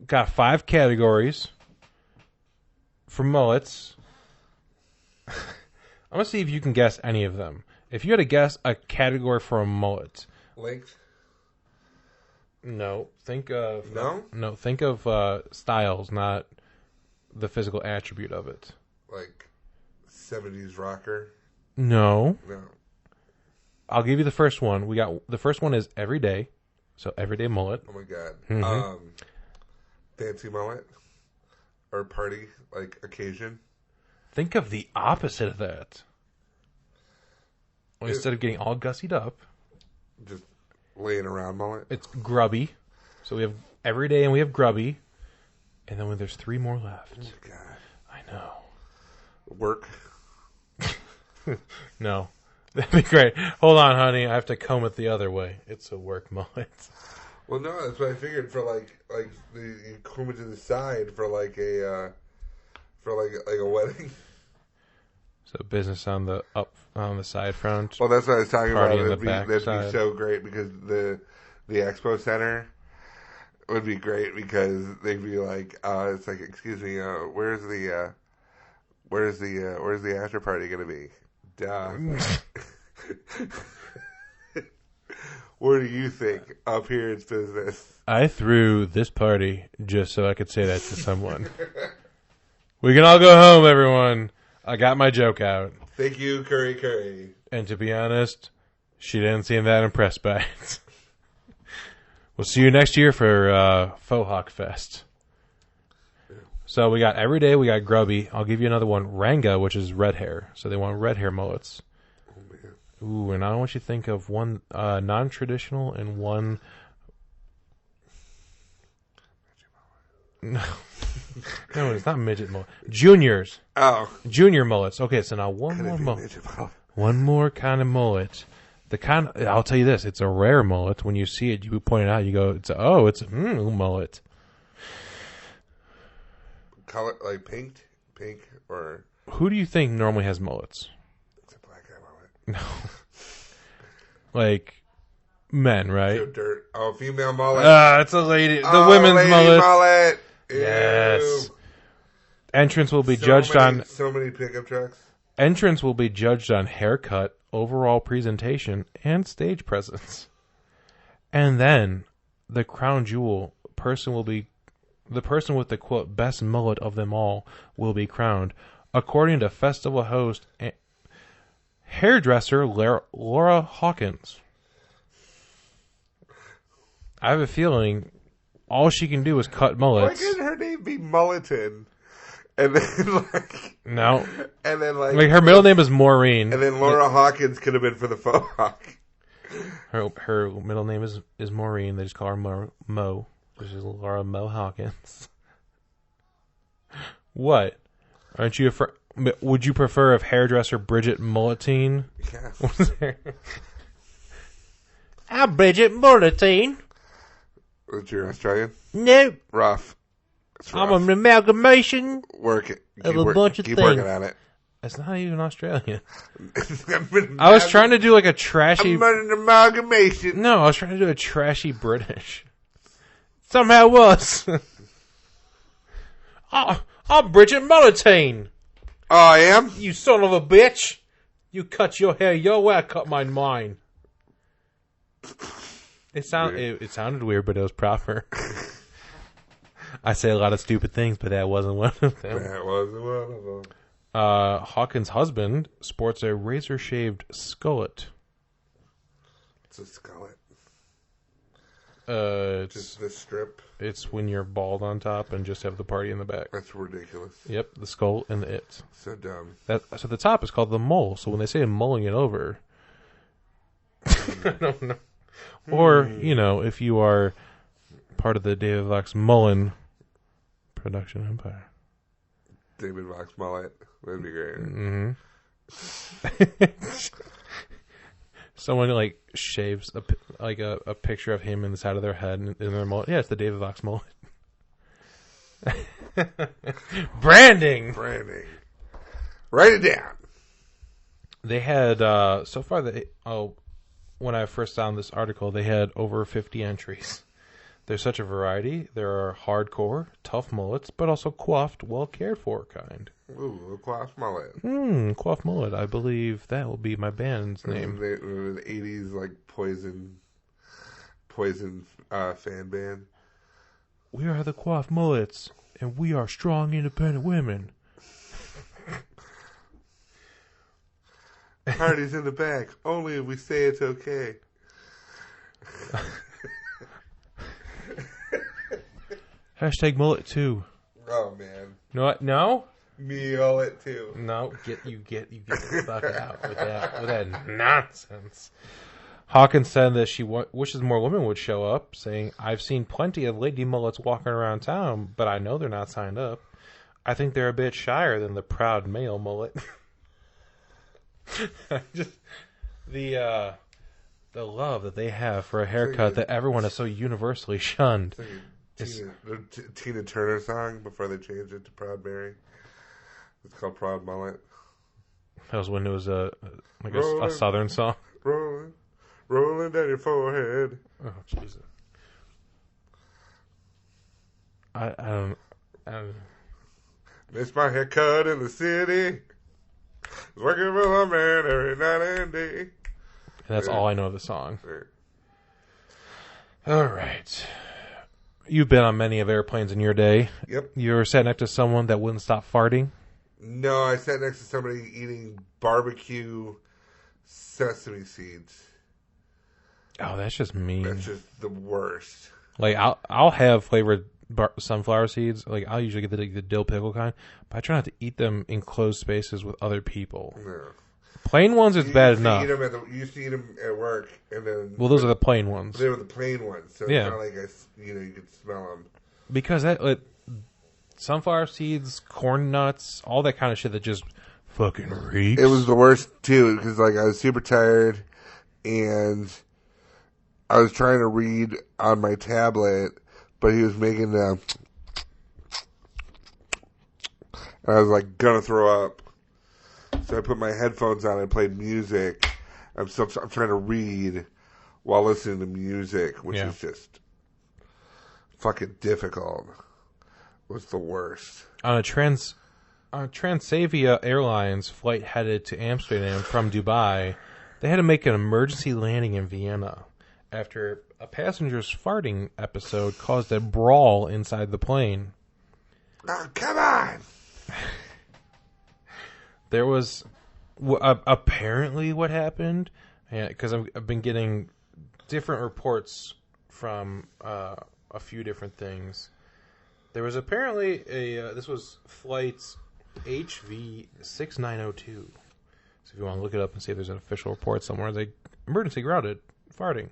got 5 categories for mullets. I'm going to see if you can guess any of them. If you had to guess a category for a mullet. Length? No. Think of... No? No, think of styles, not the physical attribute of it. Like 70s rocker? No. No. I'll give you the first one. The first one is everyday. So everyday mullet. Oh my god. Mm-hmm. Fancy mullet? or party like occasion. Think of the opposite of that. Well, instead of getting all gussied up, just laying around mullet. it's grubby. So we have every day, and we have grubby, and then there's 3 more left. Oh, God. I know. Work. No, that'd be great. Hold on, honey. I have to comb it the other way. It's a work mullet. Well, no, that's what I figured for you comb it to the side for like a wedding. So business on the side front. Well, that's what I was talking about. Party in the That'd be so great because the expo center would be great because they'd be like, it's like, excuse me, where's the after party gonna be? Duh. Where do you think? Up here it's business. I threw this party just so I could say that to someone. We can all go home, everyone. I got my joke out. Thank you, Curry. And to be honest, she didn't seem that impressed by it. We'll see you next year for Faux Hawk Fest. So we got every day, we got grubby. I'll give you another one. Ranga, which is red hair. So they want red hair mullets. Oh, man. Ooh, and I want you to think of one non-traditional and one... No. No, it's not midget mullet. Juniors. Oh. Junior mullets. Okay, so now one more mullet. One more kind of mullet. I'll tell you this, it's a rare mullet. When you see it, you point it out, you go, it's a mullet. Color, like pink or... Who do you think normally has mullets? It's a black guy mullet. No. Like, men, right? Joe Dirt. Oh, female mullet. It's a lady. The women's lady mullet. Ew. Yes. Entrance will be judged on... So many pickup trucks. Entrance will be judged on haircut, overall presentation, and stage presence. And then, the crown jewel person will be... The person with the, quote, best mullet of them all will be crowned. According to festival host hairdresser Laura Hawkins. I have a feeling all she can do is cut mullets. Why couldn't her name be Mulleton? And then, No. And then, her middle name is Maureen. And then Laura Hawkins could have been for the faux hawk. Her middle name is Maureen. They just call her Mo. Which is Laura Mo Hawkins. What? Aren't you would you prefer if hairdresser Bridget Mulletine? Yes. I'm Bridget Mulletine. Is you're Australian? No. Rough. I'm an amalgamation Work it. of a bunch of keep things. Working at it. It's not even Australian. I was trying to do like a trashy... I'm an amalgamation. No, I was trying to do a trashy British. Somehow it was. I'm Bridget Mulletine. Oh, I am? You son of a bitch. You cut your hair your way, I cut mine. It sounded weird, but it was proper. I say a lot of stupid things, but that wasn't one of them. That wasn't one of them. Hawkins' husband sports a razor-shaved skullet. It's a skullet. Just the strip. It's when you're bald on top and just have the party in the back. That's ridiculous. Yep, the skull and the it. So dumb. So the top is called the mole. So when they say mulling it over, I don't know. Or, if you are part of the David Vox Mullen production empire. David Vox mullet. That'd be great. Mm-hmm. Someone shaves a picture of him in the side of their head and in their mullet. Yeah, it's the David Vox mullet. Branding. Write it down. They had so far when I first found this article, they had over 50 entries. There's such a variety. There are hardcore, tough mullets, but also coiffed, well cared for kind. Ooh, a coiffed mullet. Coiffed mullet. I believe that will be my band's name. The 80s poison fan band. We are the coiffed mullets, and we are strong, independent women. Party's in the back. Only if we say it's okay. Hashtag mullet too. Oh, man. No, what? No? Meal it too. No, get the fuck out with that nonsense. Hawkins said that she wishes more women would show up, saying, "I've seen plenty of lady mullets walking around town, but I know they're not signed up. I think they're a bit shyer than the proud male mullet." Just the love that they have for a haircut that everyone is so universally shunned. The Tina Turner song before they changed it to Proud Mary. It's called Proud Mullet. That was when it was a southern song. Rolling down your forehead. Oh Jesus! I don't. Missed my haircut in the city. Was working for a man every night and day. And that's all I know of the song. All right. You've been on many of airplanes in your day. Yep. You ever sat next to someone that wouldn't stop farting? No, I sat next to somebody eating barbecue sesame seeds. Oh, that's just mean. That's just the worst. Like I'll have flavored sunflower seeds. Like I'll usually get the dill pickle kind, but I try not to eat them in closed spaces with other people. No. Plain ones is bad enough. You used to eat them at work, and then those are the plain ones. They were the plain ones, so yeah. It's not like you could smell them. Because sunflower seeds, corn nuts, all that kind of shit that just fucking reeks. It was the worst too, because I was super tired, and I was trying to read on my tablet, but he was making and I was gonna throw up. So I put my headphones on and played music. I'm trying to read while listening to music, which is just fucking difficult. It was the worst. On a Transavia Airlines flight headed to Amsterdam from Dubai, they had to make an emergency landing in Vienna after a passenger's farting episode caused a brawl inside the plane. Oh, come on! There was apparently what happened, because I've been getting different reports from a few different things. There was apparently this was flight HV6902. So if you want to look it up and see if there's an official report somewhere, they emergency grounded farting.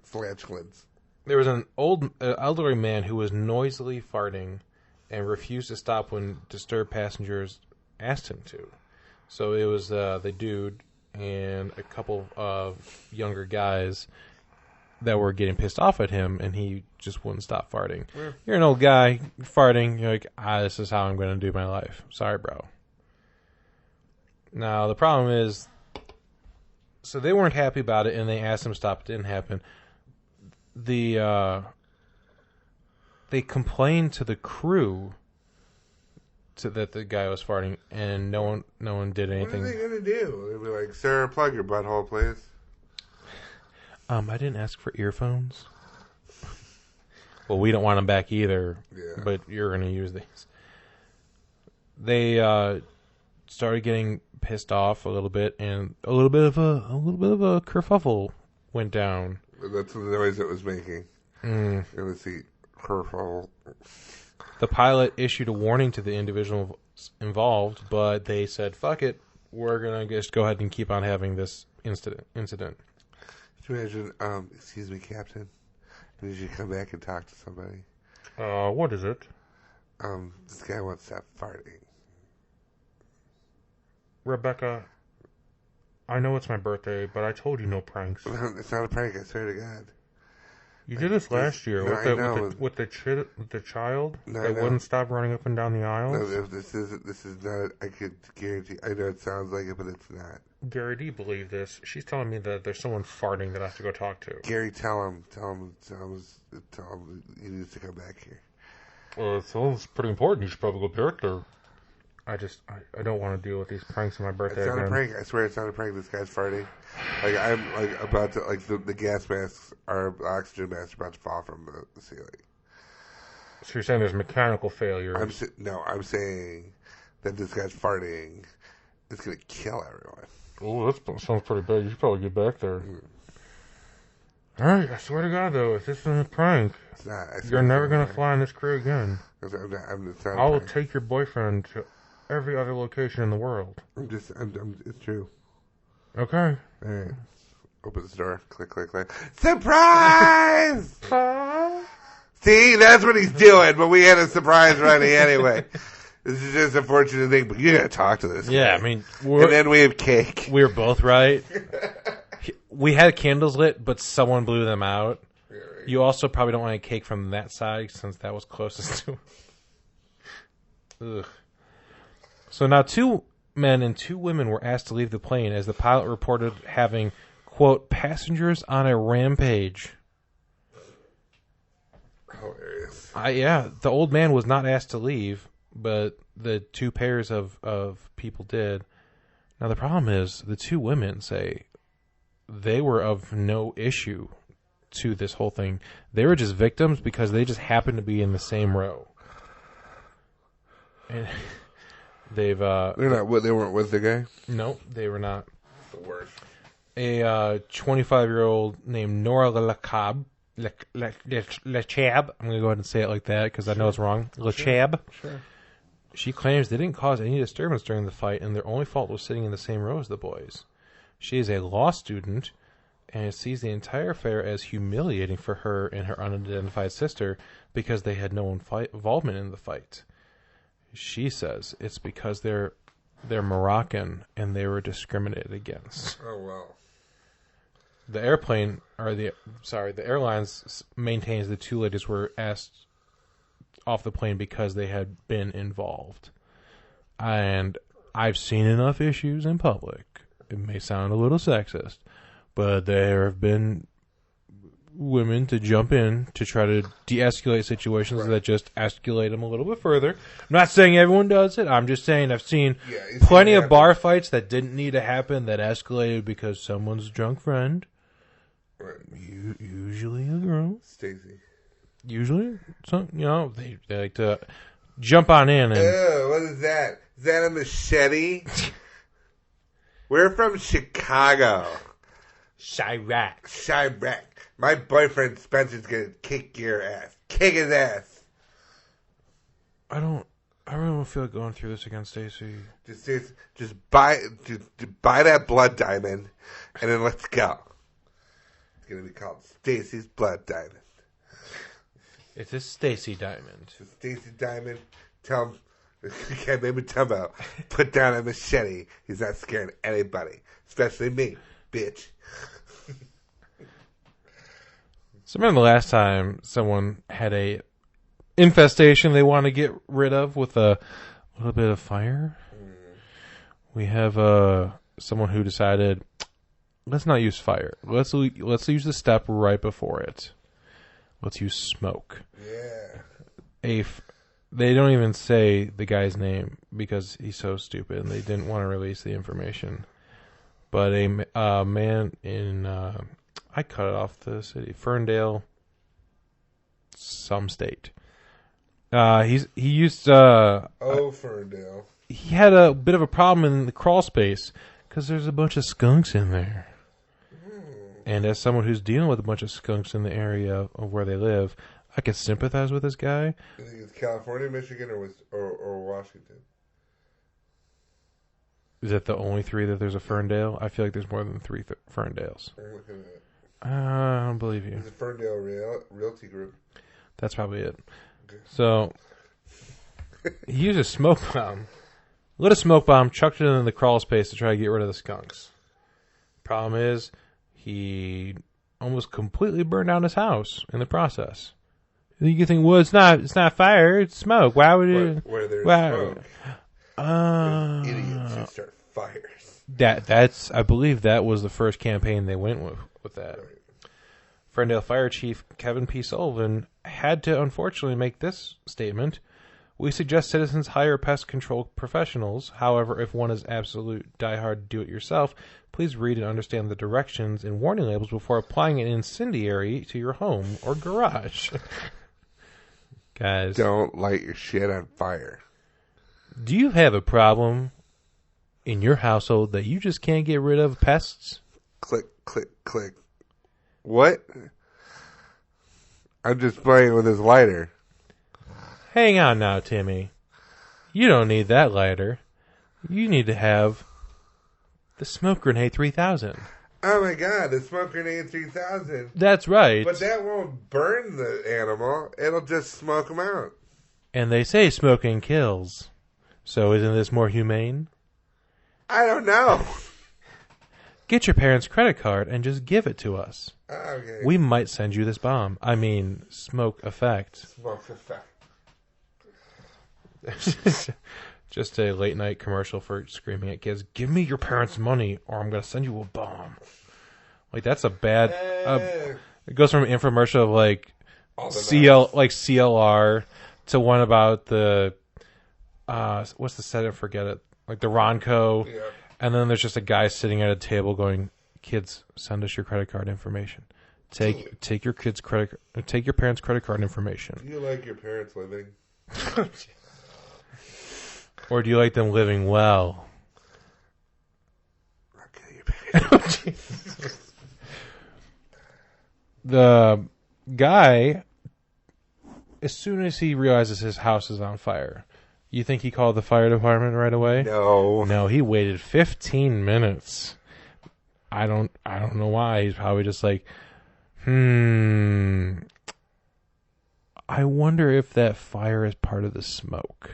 Flatulence. There was an elderly man who was noisily farting and refused to stop when disturbed passengers asked him to. So it was the dude and a couple of younger guys that were getting pissed off at him, and he just wouldn't stop farting. Yeah. You're an old guy farting. You're like, this is how I'm going to do my life. Sorry, bro. Now, the problem is, so they weren't happy about it, and they asked him to stop. It didn't happen. They complained to the crew that the guy was farting, and no one did anything. What are they going to do? They'd be like, "Sir, plug your butthole, please." I didn't ask for earphones. Well, we don't want them back either. Yeah. But you're going to use these. They started getting pissed off a little bit, and a little bit of a kerfuffle went down. That's the noise it was making. In the seat. Kerfuffle. The pilot issued a warning to the individual involved, but they said, "Fuck it, we're gonna just go ahead and keep on having this incident." Could you imagine, excuse me, Captain, I need you to come back and talk to somebody. What is it? This guy won't stop farting. Rebecca, I know it's my birthday, but I told you no pranks. It's not a prank, I swear to God. You did this last year with the child that wouldn't stop running up and down the aisles. No, this is not. I could guarantee. I know it sounds like it, but it's not. Gary, do you believe this? She's telling me that there's someone farting that I have to go talk to. Gary, tell him he needs to come back here. Well, it sounds pretty important. You should probably go back there. I don't want to deal with these pranks on my birthday. It's not again. a prank. I swear it's not a prank. This guy's farting. I'm about to the gas masks, our oxygen masks are about to fall from the ceiling. So you're saying there's mechanical failure? I'm saying that this guy's farting is going to kill everyone. Oh, that sounds pretty bad. You should probably get back there. Alright, I swear to God, though, if this isn't a prank, It's not. you're never going to fly on this crew again. It's I will take your boyfriend to every other location in the world. It's true. Okay. All right. Opens the door. Click, click, click. Surprise! See, that's what he's doing, but we had a surprise ready anyway. This is just a fortunate thing, but you gotta talk to this Yeah, guy. I mean, and then we have cake. we were both right. We had candles lit, but someone blew them out. Yeah, right. You also probably don't want a cake from that side, since that was closest to. Ugh. So now 2 men and 2 women were asked to leave the plane as the pilot reported having, quote, passengers on a rampage. Hilarious. Yeah, the old man was not asked to leave, but the 2 pairs of people did. Now the problem is the 2 women say they were of no issue to this whole thing. They were just victims because they just happened to be in the same row. And they've They weren't with the guy? no, they were not. The worst. A 25-year-old named Nora Lachab. Lachab. I'm going to go ahead and say it like that because I know it's wrong. Lachab. Sure. She claims they didn't cause any disturbance during the fight, and their only fault was sitting in the same row as the boys. She is a law student, and sees the entire affair as humiliating for her and her unidentified sister because they had no involvement in the fight. She says it's because they're Moroccan and they were discriminated against. Oh, wow. The airlines maintains the 2 ladies were asked off the plane because they had been involved. And I've seen enough issues in public. It may sound a little sexist, but there have been women to jump in to try to de-escalate situations that just escalate them a little bit further. I'm not saying everyone does it. I'm just saying I've seen plenty of bar fights that didn't need to happen that escalated because someone's drunk friend, usually a girl, Stacy. usually they like to jump on in and Ew, what is that? Is that a machete? We're from Chicago. Chirac. Chirac. My boyfriend Spencer's gonna kick your ass. Kick his ass. I really don't feel like going through this again, Stacy. Just buy that blood diamond, and then let's go. It's gonna be called Stacy's Blood Diamond. It's a Stacy Diamond. So Stacy Diamond, tell him, can't maybe tell him about, put down a machete. He's not scaring anybody, especially me, bitch. So remember the last time someone had a infestation they want to get rid of with a little bit of fire? We have someone who decided, let's not use fire. Let's use the step right before it. Let's use smoke. Yeah. They don't even say the guy's name because he's so stupid and they didn't want to release the information. But a man in... I cut it off the city. Ferndale, some state. He used... Ferndale. He had a bit of a problem in the crawl space because there's a bunch of skunks in there. And as someone who's dealing with a bunch of skunks in the area of where they live, I can sympathize with this guy. You think it's California, Michigan, or Washington? Is that the only 3 that there's a Ferndale? I feel like there's more than 3 Ferndales. I'm looking at it. I don't believe you. It's a Ferndale Realty Group. That's probably it. Okay. So, he used a smoke bomb. Lit a smoke bomb, chucked it in the crawl space to try to get rid of the skunks. Problem is, he almost completely burned down his house in the process. You think, well, it's not fire, it's smoke. Why would it? Where there's smoke, there's idiots who start fires. That's I believe that was the first campaign they went with that. Right. Ferndale Fire Chief Kevin P. Sullivan had to unfortunately make this statement. We suggest citizens hire pest control professionals. However, if one is absolute diehard do-it-yourself, please read and understand the directions and warning labels before applying an incendiary to your home or garage. Guys, don't light your shit on fire. Do you have a problem in your household that you just can't get rid of pests? Click, click, click. What? I'm just playing with his lighter. Hang on now, Timmy. You don't need that lighter. You need to have the Smoke Grenade 3000. Oh my god, the Smoke Grenade 3000. That's right. But that won't burn the animal. It'll just smoke him out. And they say smoking kills. So isn't this more humane? I don't know. Get your parents' credit card and just give it to us. Okay. We might send you this bomb. I mean, smoke effect. Smoke effect. Just a late night commercial for screaming at kids, give me your parents' money or I'm going to send you a bomb. Like, that's a bad... it goes from an infomercial of like CLR to one about the... what's the setting? Forget it. Like the Ronco. Yeah. And then there's just a guy sitting at a table going, kids, send us your credit card information. Take your kids' take your parents' credit card information. Do you like your parents living? Or do you like them living well? Okay, your parents. The guy, as soon as he realizes his house is on fire, you think he called the fire department right away? No, he waited 15 minutes. I don't know why. He's probably just like, I wonder if that fire is part of the smoke.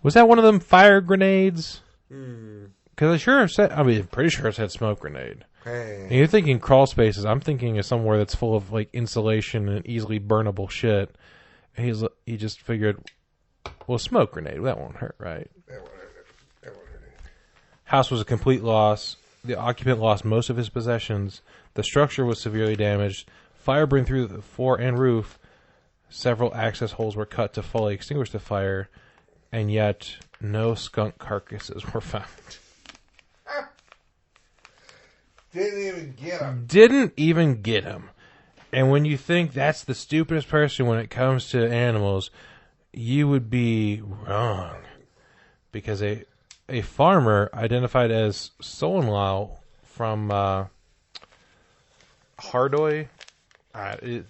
Was that one of them fire grenades? Because I'm pretty sure it said smoke grenade. Hey. And you're thinking crawl spaces. I'm thinking of somewhere that's full of like insulation and easily burnable shit. And he just figured, well, smoke grenade, that won't hurt, right? That won't hurt. House was a complete loss. The occupant lost most of his possessions. The structure was severely damaged. Fire burned through the floor and roof. Several access holes were cut to fully extinguish the fire, and yet no skunk carcasses were found. Didn't even get him. And when you think that's the stupidest person when it comes to animals, you would be wrong. Because a farmer identified as Solenlau from Hardoy. I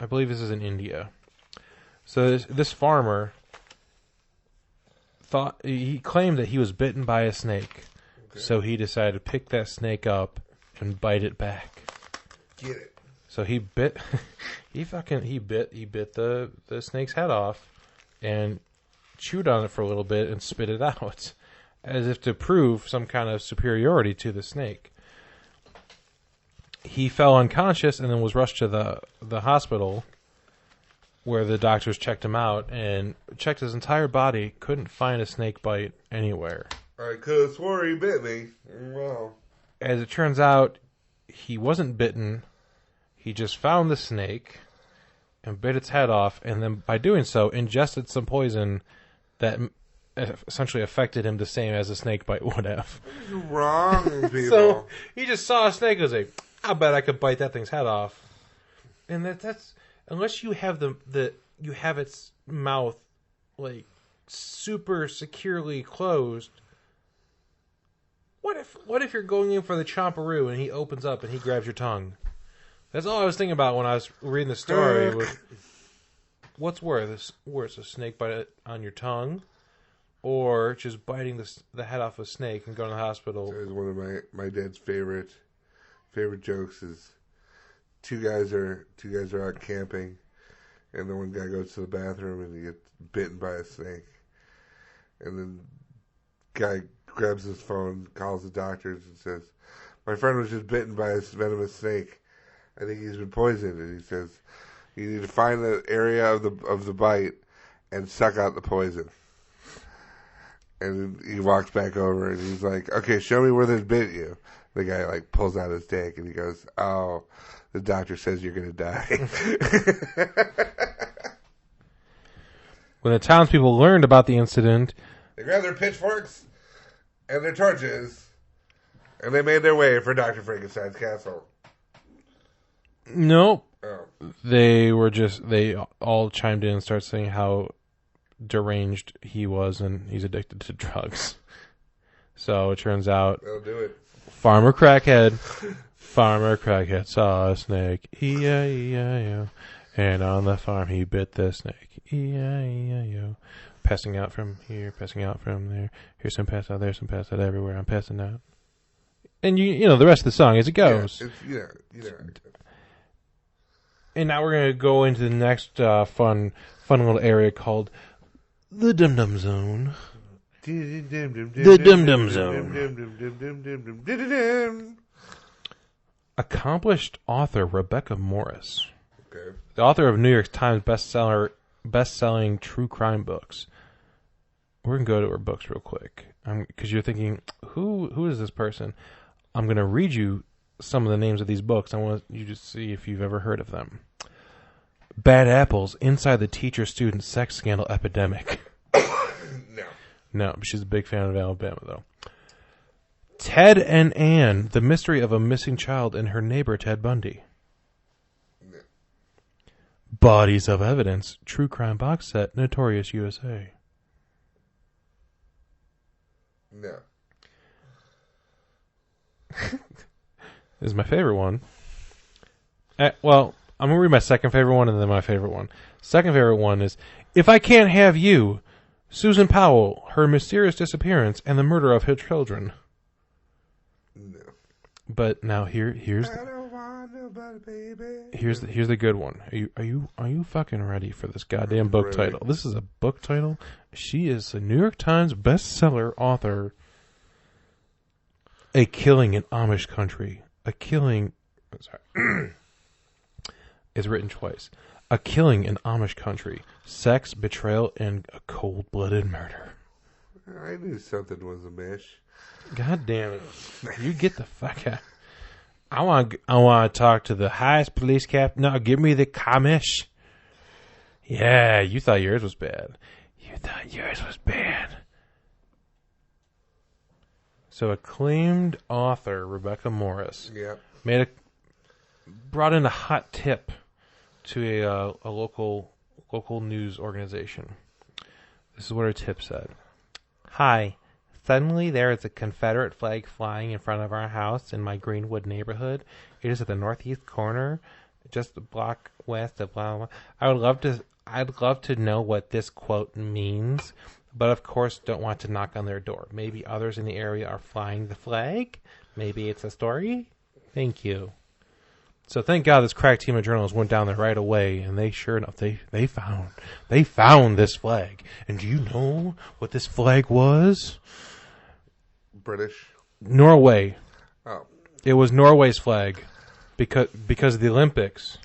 believe this is in India. So this farmer he claimed that he was bitten by a snake. Okay. So he decided to pick that snake up and bite it back. Get it. So he bit the snake's head off and chewed on it for a little bit and spit it out as if to prove some kind of superiority to the snake. He fell unconscious and then was rushed to the hospital where the doctors checked him out and checked his entire body, couldn't find a snake bite anywhere. I could have swore he bit me. Wow. As it turns out, he wasn't bitten. He just found the snake and bit its head off, and then by doing so, ingested some poison that essentially affected him the same as a snake bite would have. What's wrong with people? So he just saw a snake and was like, I bet I could bite that thing's head off. And that's unless you have you have its mouth like super securely closed. What if you're going in for the chomperoo and he opens up and he grabs your tongue? That's all I was thinking about when I was reading the story. What's worse, a snake bite on your tongue, or just biting the head off a snake and going to the hospital? That was one of my dad's favorite jokes. Is two guys are out camping, and the one guy goes to the bathroom and he gets bitten by a snake, and then guy grabs his phone, calls the doctors, and says, "My friend was just bitten by a venomous snake. I think he's been poisoned." And he says, "You need to find the area of the bite and suck out the poison." And he walks back over and he's like, "Okay, show me where this bit you." The guy like pulls out his dick and he goes, "Oh, the doctor says you're gonna die." When the townspeople learned about the incident, they grabbed their pitchforks and their torches, and they made their way for Dr. Frankenstein's castle. Nope. Oh. They all chimed in and started saying how deranged he was and he's addicted to drugs. So it turns out They'll do it. Farmer Crackhead. Farmer Crackhead saw a snake. E-I-E-I-O. And on the farm he bit the snake. E-I-E-I-O. Passing out from here, passing out from there. Here's some pass out, there's some pass out everywhere. I'm passing out. And you know the rest of the song as it goes. Yeah. And now we're going to go into the next fun little area called the Dum Dum Zone. The Dum Dum Zone. Accomplished author Rebecca Morris, the author of New York Times best-selling true crime books. We're going to go to her books real quick. Because you're thinking, who is this person? I'm going to read you some of the names of these books. I want you to see if you've ever heard of them. Bad Apples, Inside the Teacher-Student Sex Scandal Epidemic. No, she's a big fan of Alabama, though. Ted and Ann, The Mystery of a Missing Child and Her Neighbor Ted Bundy. No. Bodies of Evidence, True Crime Box Set, Notorious USA. No. This is my favorite one. Well, I'm going to read my second favorite one and then my favorite one. Second favorite one is If I Can't Have You, Susan Powell, Her Mysterious Disappearance, and the Murder of Her Children. No. But now here's I don't want nobody, baby. here's the good one. Are you fucking ready for this goddamn book title? This is a book title. She is a New York Times bestseller author. A Killing in Amish Country. A Killing... Sorry. It's written twice. A Killing in Amish Country. Sex, betrayal, and a cold-blooded murder. I knew something was amiss. God damn it. You get the fuck out. I want to talk to the highest police captain. No, give me the commish. Yeah, you thought yours was bad. So acclaimed author Rebecca Morris brought in a hot tip to a local news organization. This is what her tip said. Hi. Suddenly there is a Confederate flag flying in front of our house in my Greenwood neighborhood. It is at the northeast corner, just a block west of blah, blah, blah. I'd love to know what this quote means, but of course don't want to knock on their door. Maybe others in the area are flying the flag. Maybe it's a story. Thank you. So thank God this crack team of journalists went down there right away, and they sure enough they found this flag. And do you know what this flag was? British? Norway. Oh. It was Norway's flag because of the Olympics.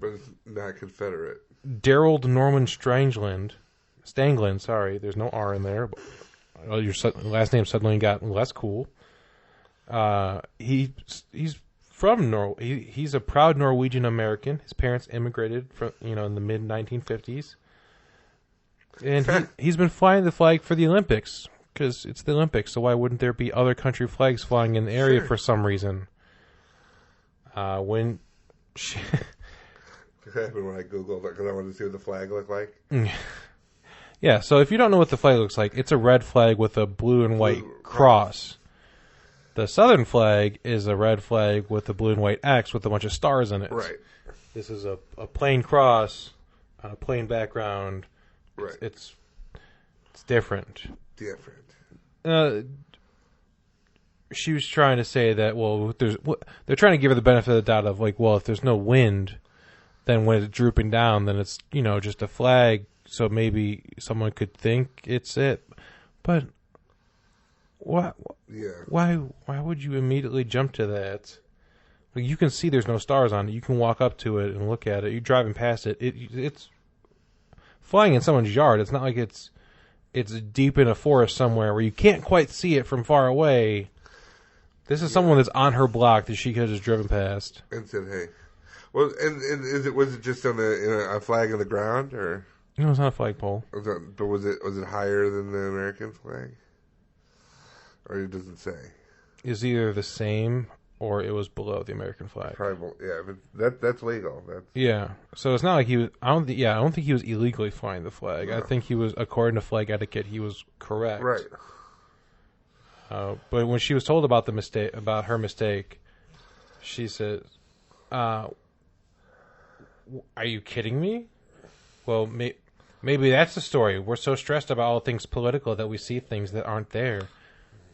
But it's not Confederate. Daryl Norman Stanglin, sorry, there's no R in there. But your last name suddenly got less cool. He's from Norway. He's a proud Norwegian American. His parents immigrated from in the mid 1950s, and he's been flying the flag for the Olympics because it's the Olympics. So why wouldn't there be other country flags flying in the area for some reason? What happened when I googled it because I wanted to see what the flag looked like. Yeah. So if you don't know what the flag looks like, it's a red flag with a blue and white cross. The southern flag is a red flag with a blue and white X with a bunch of stars in it. Right. This is a plain cross on a plain background. Right. It's different. She was trying to say that, they're trying to give her the benefit of the doubt of, if there's no wind, then when it's drooping down, then it's, just a flag, so maybe someone could think it's it. But why would you immediately jump to that? You can see there's no stars on it. You can walk up to it and look at it. You're driving past it. It's flying in someone's yard. It's not like it's deep in a forest somewhere where you can't quite see it from far away. This is someone that's on her block that she could have just driven past. And said, hey. Well, and was it just on a flag on the ground, or? No, it's not a flagpole. But was it higher than the American flag? Or it doesn't say. It's either the same or it was below the American flag. Probably, yeah. But that's legal. Yeah. So it's not like he was. I don't think he was illegally flying the flag. No. I think he was, according to flag etiquette, he was correct. Right. But when she was told about her mistake, she said, "Are you kidding me? Well, maybe that's the story. We're so stressed about all things political that we see things that aren't there.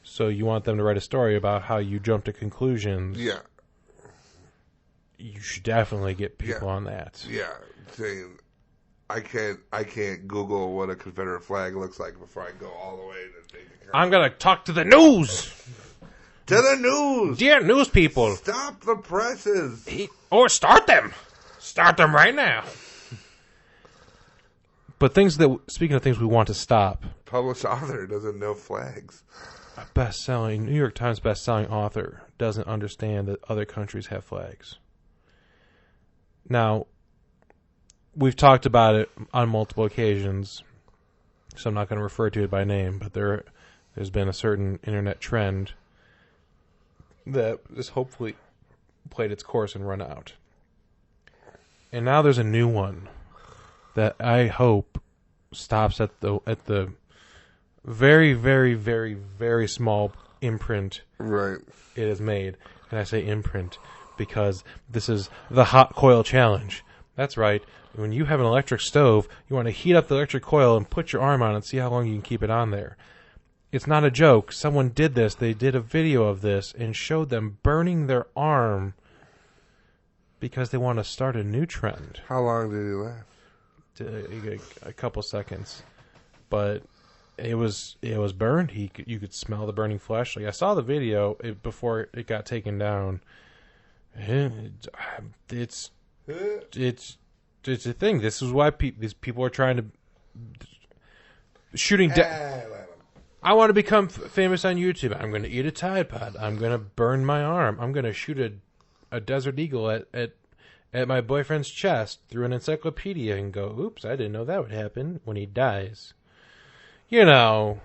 So you want them to write a story about how you jump to conclusions? Yeah. You should definitely get people on that. Yeah, saying I can't Google what a Confederate flag looks like before I go all the way to make a I'm gonna talk to the news. To the news, Dear news people, stop the presses. Or start them. Start them right now. But speaking of things we want to stop, Published author doesn't know flags. a New York Times best-selling author doesn't understand that other countries have flags. Now, we've talked about it on multiple occasions, so I'm not going to refer to it by name, but there's been a certain internet trend that has hopefully played its course and run out. And now there's a new one that I hope stops at the very, very, very, very small imprint Right. it has made. And I say imprint because this is the hot coil challenge. That's right. When you have an electric stove, you want to heat up the electric coil and put your arm on it and see how long you can keep it on there. It's not a joke. Someone did this. They did a video of this and showed them burning their arm because they want to start a new trend. How long did he last? A couple seconds. But it was burned. You could smell the burning flesh. Like I saw the video before it got taken down. It's a thing. This is why these people are trying to shooting. I want to become famous on YouTube. I'm going to eat a Tide Pod. I'm going to burn my arm. I'm going to shoot a Desert Eagle at my boyfriend's chest through an encyclopedia and go, oops, I didn't know that would happen when he dies. You know,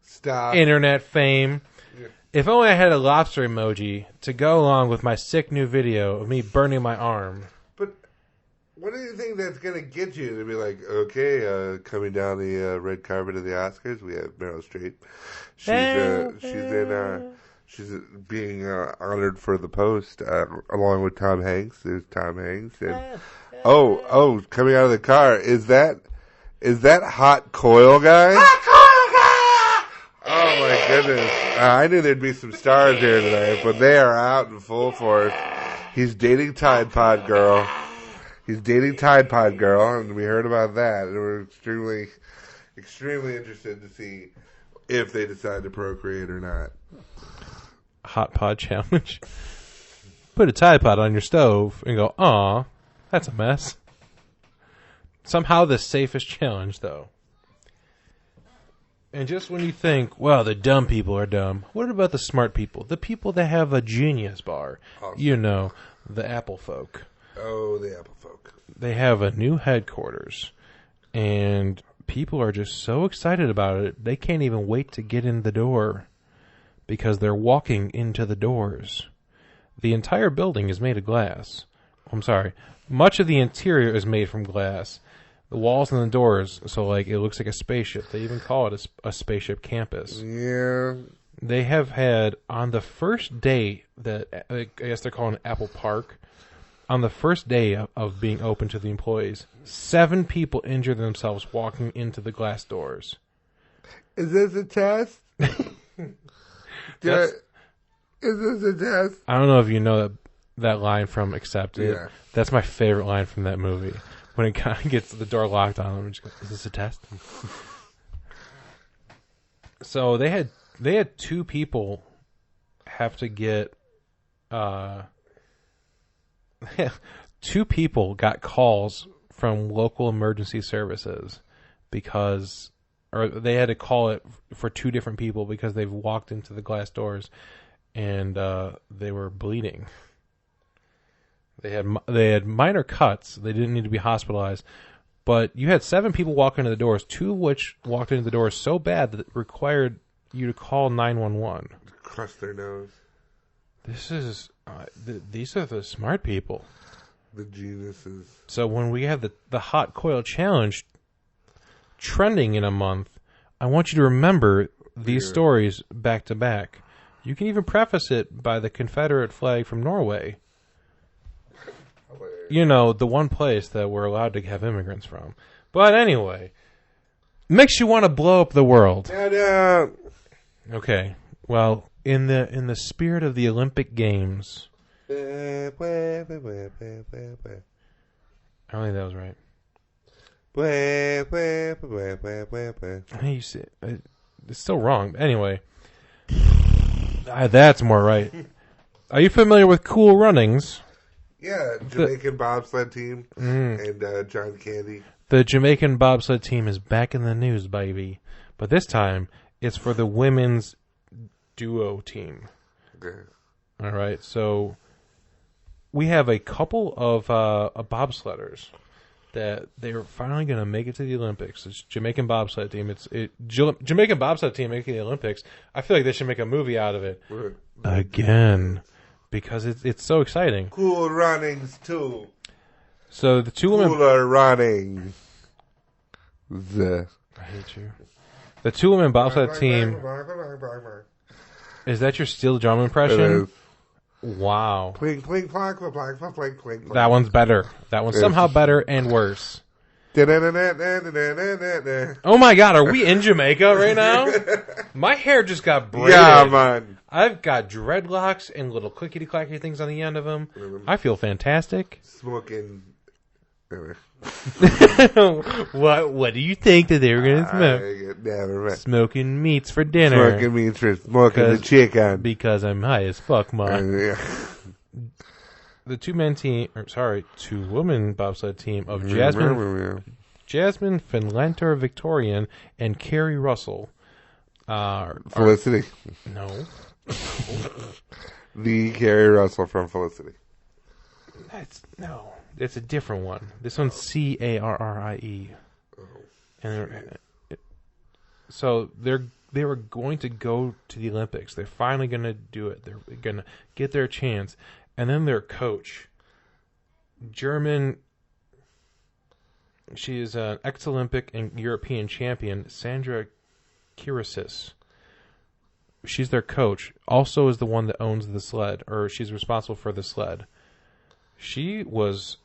Stop. Internet fame. Yeah. If only I had a lobster emoji to go along with my sick new video of me burning my arm. But what do you think that's going to get you to be like, okay, coming down the red carpet of the Oscars, we have Meryl Streep. She's being honored for The Post along with Tom Hanks. There's Tom Hanks. And, coming out of the car, is that Hot Coil Guy? Hot Coil Guy! Oh my goodness. I knew there'd be some stars here tonight, but they are out in full force. He's dating Tide Pod Girl. And we heard about that, and we're extremely, extremely interested to see if they decide to procreate or not. Hot Pod Challenge. Put a Tide Pod on your stove and go, aw, that's a mess. Somehow the safest challenge, though. And just when you think, well, the dumb people are dumb, what about the smart people? The people that have a genius bar. Awesome. You know, the Apple folk. Oh, the Apple folk. They have a new headquarters, and people are just so excited about it, they can't even wait to get in the door because they're walking into the doors. The entire building is made of glass. I'm sorry. Much of the interior is made from glass. The walls and the doors, so like it looks like a spaceship. They even call it a spaceship campus. Yeah. They have had, on the first day that, I guess they're calling it Apple Park, on the first day of being open to the employees, 7 people injured themselves walking into the glass doors. Is this a test? Is this a test? I don't know if you know that line from Accepted. Yeah. That's my favorite line from that movie. When it kind of gets the door locked on them, just go, is this a test? So they had 2 people have to get 2 people got calls from local emergency services or they had to call it for 2 different people because they've walked into the glass doors and they were bleeding. They had minor cuts. They didn't need to be hospitalized. But you had 7 people walk into the doors, 2 of which walked into the doors so bad that it required you to call 911. Crush their nose. This is these are the smart people. The geniuses. So when we have the Hot Coil Challenge trending in a month, I want you to remember these stories back to back. You can even preface it by the Confederate flag from Norway. You know, the one place that we're allowed to have immigrants from. But anyway, makes you want to blow up the world. Okay, well, in the spirit of the Olympic Games, I don't think that was right. Hey, you see, it's still wrong. Anyway, that's more right. Are you familiar with Cool Runnings? Yeah, Jamaican bobsled team and John Candy. The Jamaican bobsled team is back in the news, baby. But this time, it's for the women's duo team. Okay. All right, so we have a couple of bobsledders that they're finally going to make it to the Olympics. It's Jamaican bobsled team. Jamaican bobsled team making the Olympics. I feel like they should make a movie out of it again because it's so exciting. Cool Runnings too. So the two women. Cooler Running. I hate you. The two women bobsled team. Is that your steel drum impression? It is. Wow. Clink, clink, clink, clink, clink, clink, clink, clink. That one's better. That one's somehow better and worse. Oh my God, are we in Jamaica right now? My hair just got braided. Yeah, man. I've got dreadlocks and little clickety-clacky things on the end of them. I feel fantastic. Smoking. What do you think that they were going to smoke? Never mind. Smoking meats for dinner. Smoking meats for smoking the chicken. Because I'm high as fuck, man. The two-woman bobsled team of Jasmine Finlanter Victorian and Carrie Russell. Felicity. No. The Carrie Russell from Felicity. No. It's a different one. This one's Carrie. And so they were going to go to the Olympics. They're finally going to do it. They're going to get their chance. And then their coach, German, she is an ex-Olympic and European champion, Sandra Kirisis. She's their coach. Also is the one that owns the sled, or she's responsible for the sled. She was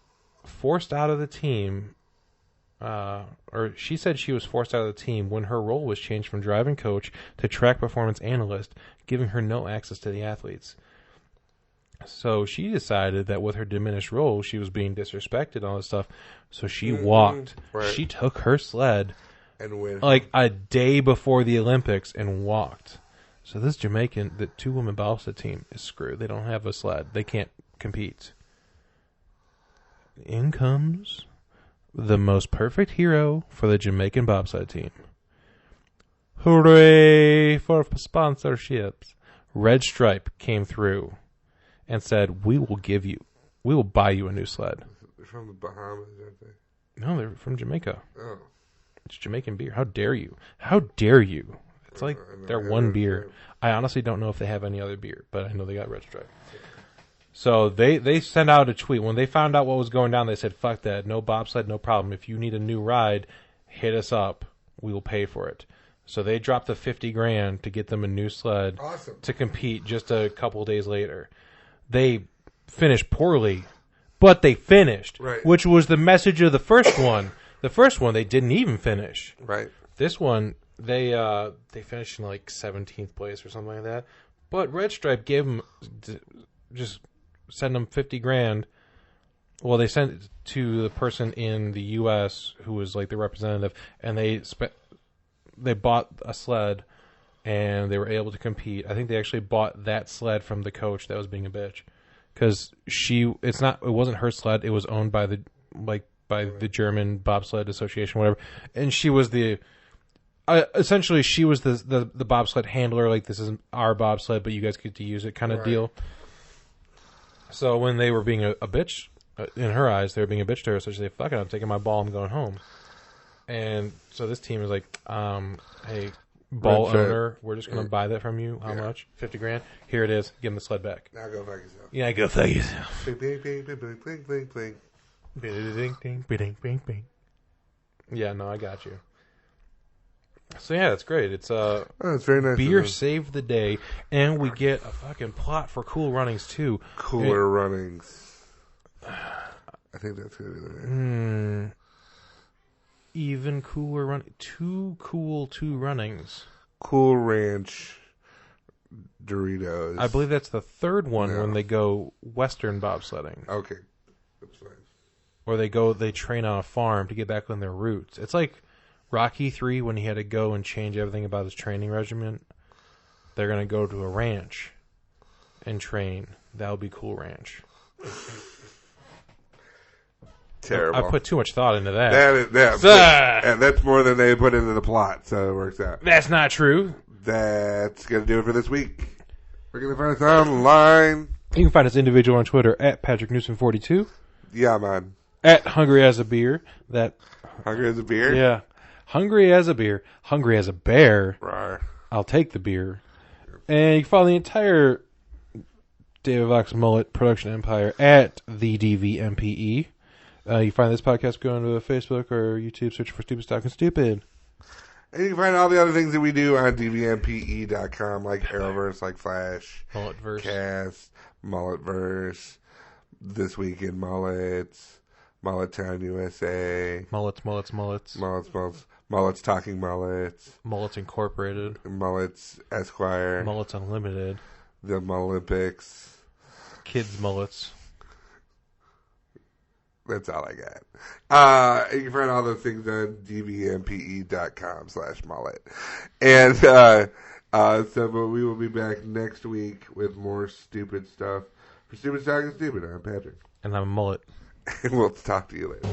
forced out of the team, or she said she was forced out of the team when her role was changed from driving coach to track performance analyst, giving her no access to the athletes. So she decided that with her diminished role, she was being disrespected and all this stuff. So she walked. Right. She took her sled and went like a day before the Olympics and walked. So this the two-woman bobsled team is screwed. They don't have a sled. They can't compete. In comes the most perfect hero for the Jamaican bobsled team. Hooray for sponsorships. Red Stripe came through and said, we will buy you a new sled. They're from the Bahamas, aren't they? No, they're from Jamaica. Oh. It's Jamaican beer. How dare you? How dare you? It's like their one beer. I honestly don't know if they have any other beer, but I know they got Red Stripe. So they sent out a tweet. When they found out what was going down, they said, fuck that. No bobsled, no problem. If you need a new ride, hit us up. We will pay for it. So they dropped the $50,000 to get them a new sled to compete just a couple days later. They finished poorly, but they finished, right. Which was the message of the first one. The first one, they didn't even finish. Right. This one, they finished in like 17th place or something like that. But Red Stripe gave them just send them $50,000. Well, they sent it to the person in the U.S. who was like the representative, and they bought a sled, and they were able to compete. I think they actually bought that sled from the coach that was being a bitch, because it wasn't her sled. It was owned by the German Bobsled Association, whatever, and she was essentially she was the bobsled handler. Like, this is our bobsled, but you guys get to use it, kind of deal. So when they were being a bitch, in her eyes, they were being a bitch to her. So she said, "Fuck it, I'm taking my ball. I'm going home." And so this team is like, "Hey, ball owner, we're just going to buy that from you. How much? $50,000. Here it is. Give him the sled back. Now go fuck yourself." Yeah, go fuck yourself. Bing, bing, bing, bing, bing, bing, bing, bing. Bing, bing, bing, bing, bing. Yeah, no, I got you. So yeah, it's great. It's it's very nice. beer saved the day, and we get a fucking plot for Cool Runnings too. Cooler Runnings. I think that's gonna be the name. Even cooler run. Too cool. 2 runnings. Cool Ranch Doritos. I believe that's the third one when they go Western bobsledding. Okay, that's fine. Or they train on a farm to get back on their roots. It's like Rocky 3 when he had to go and change everything about his training regimen. They're going to go to a ranch and train. That'll be Cool Ranch. Terrible. I put too much thought into that. And that's more than they put into the plot, so it works out. That's not true. That's going to do it for this week. We're going to find us online. You can find us individual on Twitter at Patrick Newsom42. Yeah, man. At Hungry as a Beer. Hungry as a beer? Yeah. Hungry as a beer. Hungry as a bear. Rawr. I'll take the beer. And you can follow the entire David Vox Mullet production empire at the DVMPE. You find this podcast, go into Facebook or YouTube, search for Stupid Stalking Stupid. And you can find all the other things that we do on dvmpe.com, like Arrowverse, like Flash, Mulletverse. Cast, Mulletverse, This Week in Mullets, Mullet Town USA, Mullets. Mullets Talking Mullets, Mullets Incorporated. Mullets Esquire, Mullets Unlimited. The Mullimpics. Kids Mullets. That's all I got. You can find all those things on dvmpe.com/mullet. And but we will be back next week with more stupid stuff. For Stupid Talking Stupid, I'm Patrick. And I'm a mullet. And we'll talk to you later.